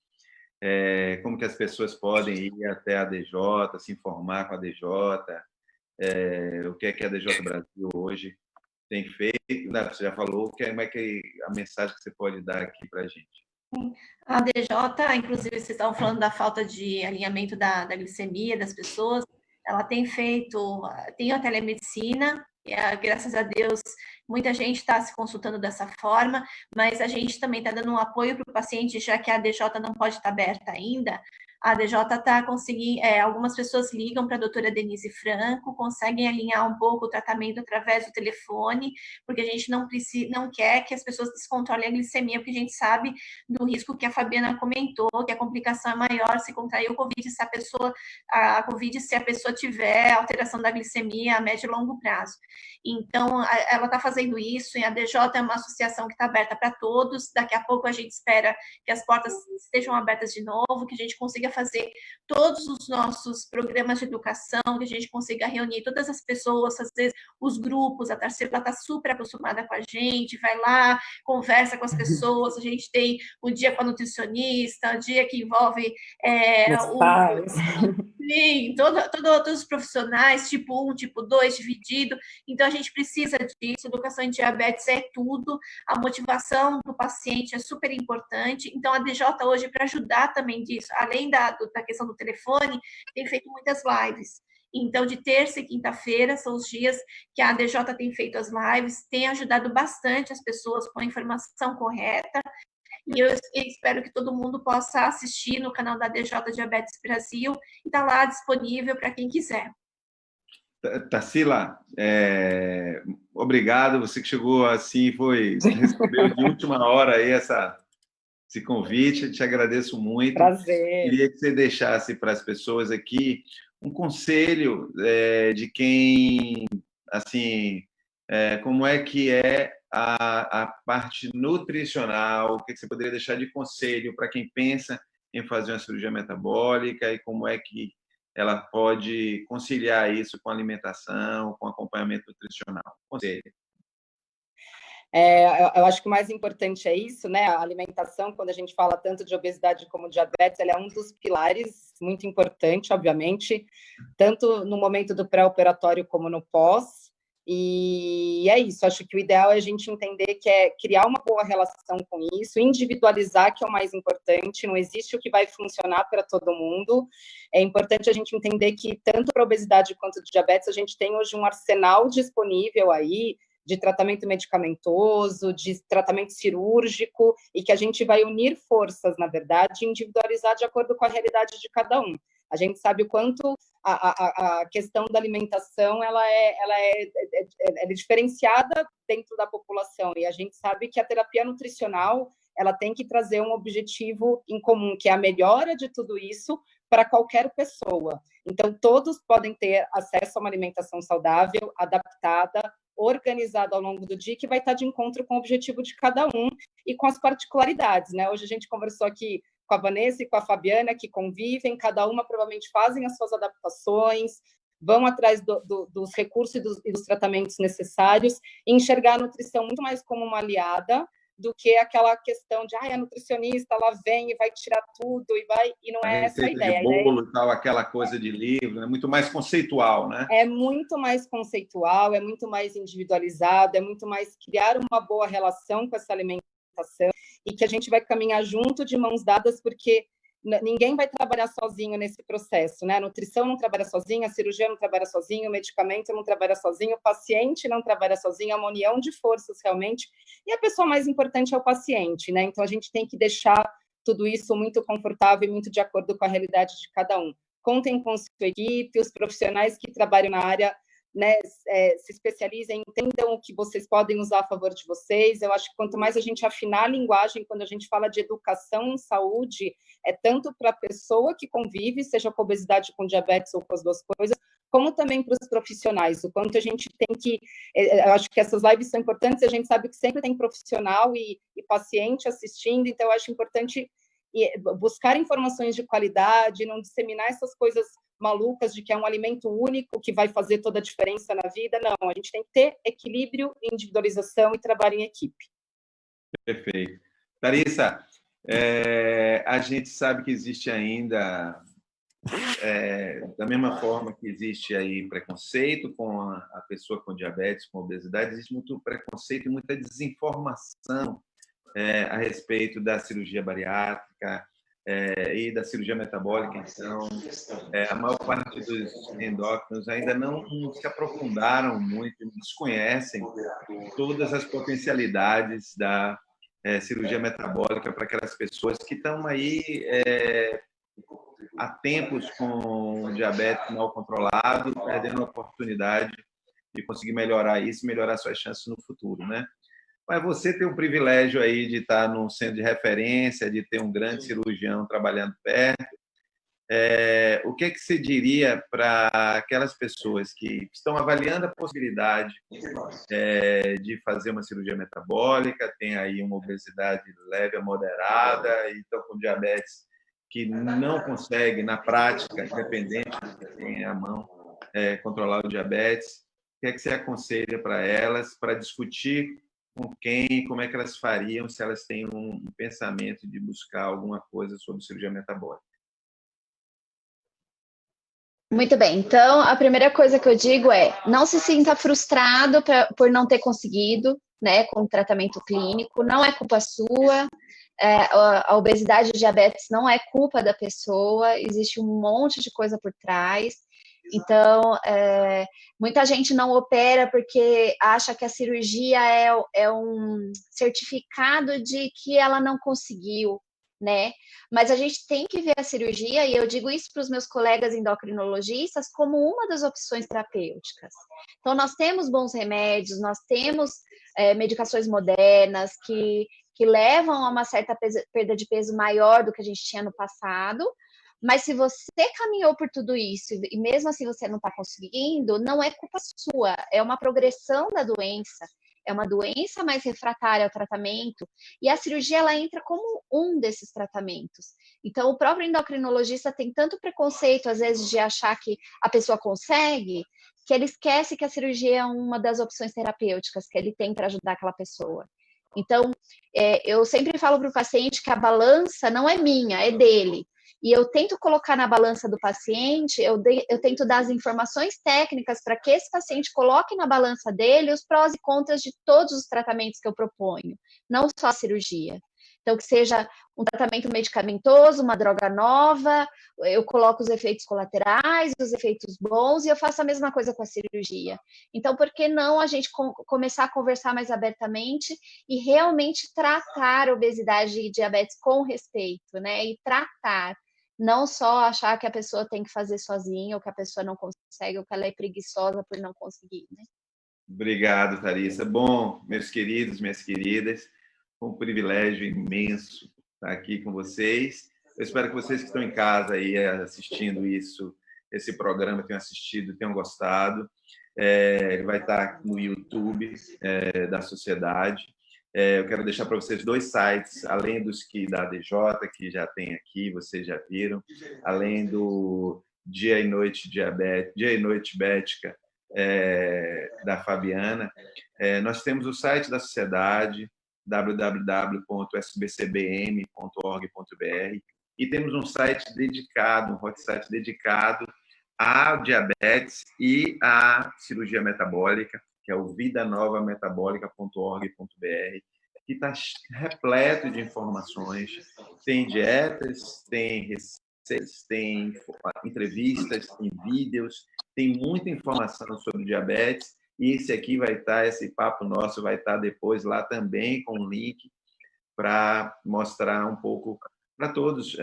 Speaker 2: como que as pessoas podem ir até a DJ, se informar com a DJ, o que é a DJ Brasil hoje tem feito, né? Você já falou, como é que a mensagem que você pode dar aqui para a gente?
Speaker 4: A DJ, inclusive, vocês estavam falando da falta de alinhamento da glicemia das pessoas, ela tem a telemedicina, e, graças a Deus, muita gente está se consultando dessa forma, mas a gente também está dando um apoio para o paciente, já que a DJ não pode estar aberta ainda. A DJ está conseguindo, algumas pessoas ligam para a doutora Denise Franco, conseguem alinhar um pouco o tratamento através do telefone, porque a gente não quer que as pessoas descontrolem a glicemia, porque a gente sabe do risco que a Fabiana comentou, que a complicação é maior se contrair o COVID, se a pessoa tiver alteração da glicemia a médio e longo prazo. Então, ela está fazendo isso, e a DJ é uma associação que está aberta para todos. Daqui a pouco a gente espera que as portas estejam abertas de novo, que a gente consiga fazer todos os nossos programas de educação, que a gente consiga reunir todas as pessoas, às vezes os grupos, a Tarsila está super acostumada com a gente, vai lá, conversa com as pessoas, a gente tem um dia com a nutricionista, um dia que envolve sim, todos os profissionais, tipo 1, tipo 2, dividido. Então, a gente precisa disso. Educação em diabetes é tudo. A motivação do paciente é super importante. Então, a DJ hoje, para ajudar também disso, além da questão do telefone, tem feito muitas lives. Então, de terça e quinta-feira são os dias que a DJ tem feito as lives, tem ajudado bastante as pessoas com a informação correta. E eu espero que todo mundo possa assistir no canal da DJ Diabetes Brasil e está lá disponível para quem quiser.
Speaker 2: Tarsila, obrigado. Você que chegou assim, recebeu de última hora aí esse convite. Te agradeço muito.
Speaker 6: Prazer.
Speaker 2: Queria que você deixasse para as pessoas aqui um conselho de quem, assim, como é que é a parte nutricional, o que você poderia deixar de conselho para quem pensa em fazer uma cirurgia metabólica e como é que ela pode conciliar isso com alimentação, com acompanhamento nutricional? Conselho.
Speaker 6: Eu acho que o mais importante é isso, né? A alimentação, quando a gente fala tanto de obesidade como diabetes, ela é um dos pilares muito importante, obviamente, tanto no momento do pré-operatório como no pós. E é isso, acho que o ideal é a gente entender que é criar uma boa relação com isso, individualizar, que é o mais importante, não existe o que vai funcionar para todo mundo. É importante a gente entender que, tanto para obesidade quanto diabetes, a gente tem hoje um arsenal disponível aí, de tratamento medicamentoso, de tratamento cirúrgico, e que a gente vai unir forças, na verdade, e individualizar de acordo com a realidade de cada um. A gente sabe o quanto a questão da alimentação ela é diferenciada dentro da população, e a gente sabe que a terapia nutricional ela tem que trazer um objetivo em comum, que é a melhora de tudo isso para qualquer pessoa. Então, todos podem ter acesso a uma alimentação saudável, adaptada, organizada ao longo do dia, que vai estar de encontro com o objetivo de cada um e com as particularidades, né? Hoje a gente conversou aqui com a Vanessa e com a Fabiana, que convivem, cada uma provavelmente fazem as suas adaptações, vão atrás dos recursos e dos tratamentos necessários, e enxergar a nutrição muito mais como uma aliada do que aquela questão de a nutricionista, ela vem e vai tirar tudo, e não é essa a ideia.
Speaker 2: De bolo e tal, aquela coisa de livro, é muito mais conceitual, né?
Speaker 6: É muito mais conceitual, é muito mais individualizado, é muito mais criar uma boa relação com essa alimentação, e que a gente vai caminhar junto de mãos dadas, porque ninguém vai trabalhar sozinho nesse processo, né? A nutrição não trabalha sozinha, a cirurgia não trabalha sozinho, o medicamento não trabalha sozinho, o paciente não trabalha sozinho, é uma união de forças realmente, e a pessoa mais importante é o paciente, né? Então a gente tem que deixar tudo isso muito confortável e muito de acordo com a realidade de cada um. Contem com sua equipe, os profissionais que trabalham na área, né, se especializem, entendam o que vocês podem usar a favor de vocês. Eu acho que quanto mais a gente afinar a linguagem, quando a gente fala de educação em saúde, é tanto para a pessoa que convive, seja com obesidade, com diabetes ou com as duas coisas, como também para os profissionais, o quanto a gente tem que... Eu acho que essas lives são importantes, a gente sabe que sempre tem profissional e paciente assistindo, então eu acho importante buscar informações de qualidade, não disseminar essas coisas malucas de que é um alimento único que vai fazer toda a diferença na vida. Não, a gente tem que ter equilíbrio, individualização e trabalho em equipe.
Speaker 2: Perfeito. Larissa, a gente sabe que existe ainda, da mesma forma que existe aí preconceito com a pessoa com diabetes, com obesidade, existe muito preconceito e muita desinformação a respeito da cirurgia bariátrica e da cirurgia metabólica. Então, a maior parte dos endócrinos ainda não se aprofundaram muito, desconhecem todas as potencialidades da cirurgia metabólica para aquelas pessoas que estão aí há tempos com diabetes mal controlado, perdendo a oportunidade de conseguir melhorar isso, melhorar suas chances no futuro, né? Mas você tem o privilégio aí de estar num centro de referência, de ter um grande cirurgião trabalhando perto. O que você diria para aquelas pessoas que estão avaliando a possibilidade de fazer uma cirurgia metabólica, tem aí uma obesidade leve a moderada e estão com diabetes que não consegue, na prática, independente de que tenha a mão, controlar o diabetes, o que é que você aconselha para elas, para discutir com quem, como é que elas fariam se elas têm um pensamento de buscar alguma coisa sobre cirurgia metabólica?
Speaker 3: Muito bem, então a primeira coisa que eu digo é: não se sinta frustrado por não ter conseguido, né, com o tratamento clínico, não é culpa sua, a obesidade e o diabetes não é culpa da pessoa, existe um monte de coisa por trás. Então, muita gente não opera porque acha que a cirurgia é um certificado de que ela não conseguiu, né? Mas a gente tem que ver a cirurgia, e eu digo isso para os meus colegas endocrinologistas, como uma das opções terapêuticas. Então, nós temos bons remédios, nós temos medicações modernas que levam a uma certa perda de peso maior do que a gente tinha no passado. Mas se você caminhou por tudo isso e mesmo assim você não está conseguindo, não é culpa sua, é uma progressão da doença, é uma doença mais refratária ao tratamento, e a cirurgia ela entra como um desses tratamentos. Então, o próprio endocrinologista tem tanto preconceito, às vezes, de achar que a pessoa consegue, que ele esquece que a cirurgia é uma das opções terapêuticas que ele tem para ajudar aquela pessoa. Então, eu sempre falo para o paciente que a balança não é minha, é dele. E eu tento colocar na balança do paciente, eu tento dar as informações técnicas para que esse paciente coloque na balança dele os prós e contras de todos os tratamentos que eu proponho, não só a cirurgia. Então, que seja um tratamento medicamentoso, uma droga nova, eu coloco os efeitos colaterais, os efeitos bons, e eu faço a mesma coisa com a cirurgia. Então, por que não a gente começar a conversar mais abertamente e realmente tratar a obesidade e diabetes com respeito, né? E tratar. Não só achar que a pessoa tem que fazer sozinha, ou que a pessoa não consegue, ou que ela é preguiçosa por não conseguir, né?
Speaker 2: Obrigado, Tharissa. Bom, meus queridos, minhas queridas, foi um privilégio imenso estar aqui com vocês. Eu espero que vocês que estão em casa aí assistindo esse programa, tenham assistido, tenham gostado. Ele vai estar no YouTube da Sociedade. Eu quero deixar para vocês 2 sites, além dos que da DJ, que já tem aqui, vocês já viram, além do Dia e Noite Bética, da Fabiana. Nós temos o site da Sociedade, www.sbcbm.org.br, e temos um site dedicado, um hot site dedicado à diabetes e à cirurgia metabólica, que é o vidanovametabolica.org.br, que está repleto de informações. Tem dietas, tem receitas, tem entrevistas, tem vídeos, tem muita informação sobre diabetes. E esse papo nosso vai estar depois lá também com um link para mostrar um pouco para todos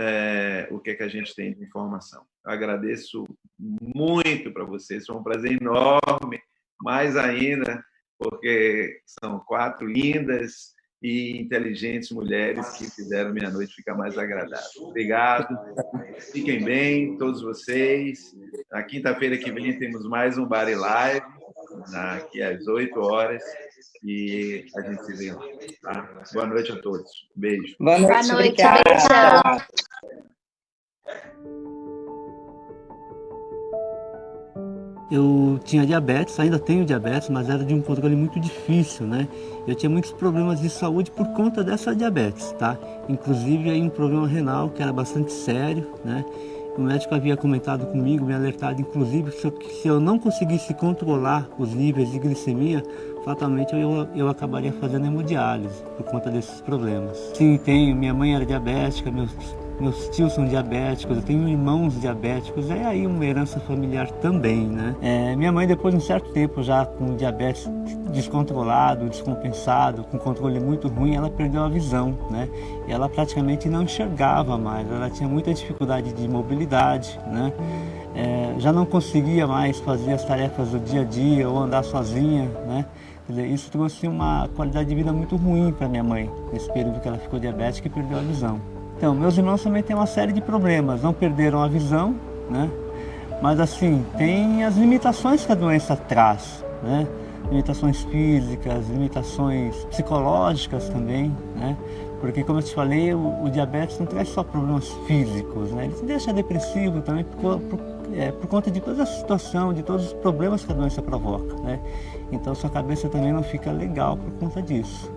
Speaker 2: o que a gente tem de informação. Eu agradeço muito para vocês, foi um prazer enorme, mais ainda, porque são 4 lindas e inteligentes mulheres que fizeram minha noite ficar mais agradável. Obrigado, fiquem bem, todos vocês. Na quinta-feira que vem temos mais um Bari Live, aqui às 8 horas, e a gente se vê lá. Tá? Boa noite a todos. Beijo.
Speaker 6: Boa noite,
Speaker 3: Boa noite,
Speaker 6: obrigada.
Speaker 3: beijão.
Speaker 7: Eu tinha diabetes, ainda tenho diabetes, mas era de um controle muito difícil, né? Eu tinha muitos problemas de saúde por conta dessa diabetes, tá? Inclusive aí um problema renal que era bastante sério, né? O médico havia comentado comigo, me alertado, inclusive, que se eu não conseguisse controlar os níveis de glicemia, fatalmente eu acabaria fazendo hemodiálise por conta desses problemas. Sim, tenho. Minha mãe era diabética, meus tios são diabéticos, eu tenho irmãos diabéticos, é aí uma herança familiar também, né? Minha mãe, depois de um certo tempo já com diabetes descontrolado, descompensado, com controle muito ruim, ela perdeu a visão, né? E ela praticamente não enxergava mais, ela tinha muita dificuldade de mobilidade, né? Já não conseguia mais fazer as tarefas do dia a dia ou andar sozinha, né? Quer dizer, isso trouxe uma qualidade de vida muito ruim para minha mãe, nesse período que ela ficou diabética e perdeu a visão. Então, meus irmãos também têm uma série de problemas, não perderam a visão, né? Mas assim, tem as limitações que a doença traz, né? Limitações físicas, limitações psicológicas também, né? Porque, como eu te falei, o diabetes não traz só problemas físicos, né? Ele te deixa depressivo também por conta de toda a situação, de todos os problemas que a doença provoca, né? Então, sua cabeça também não fica legal por conta disso.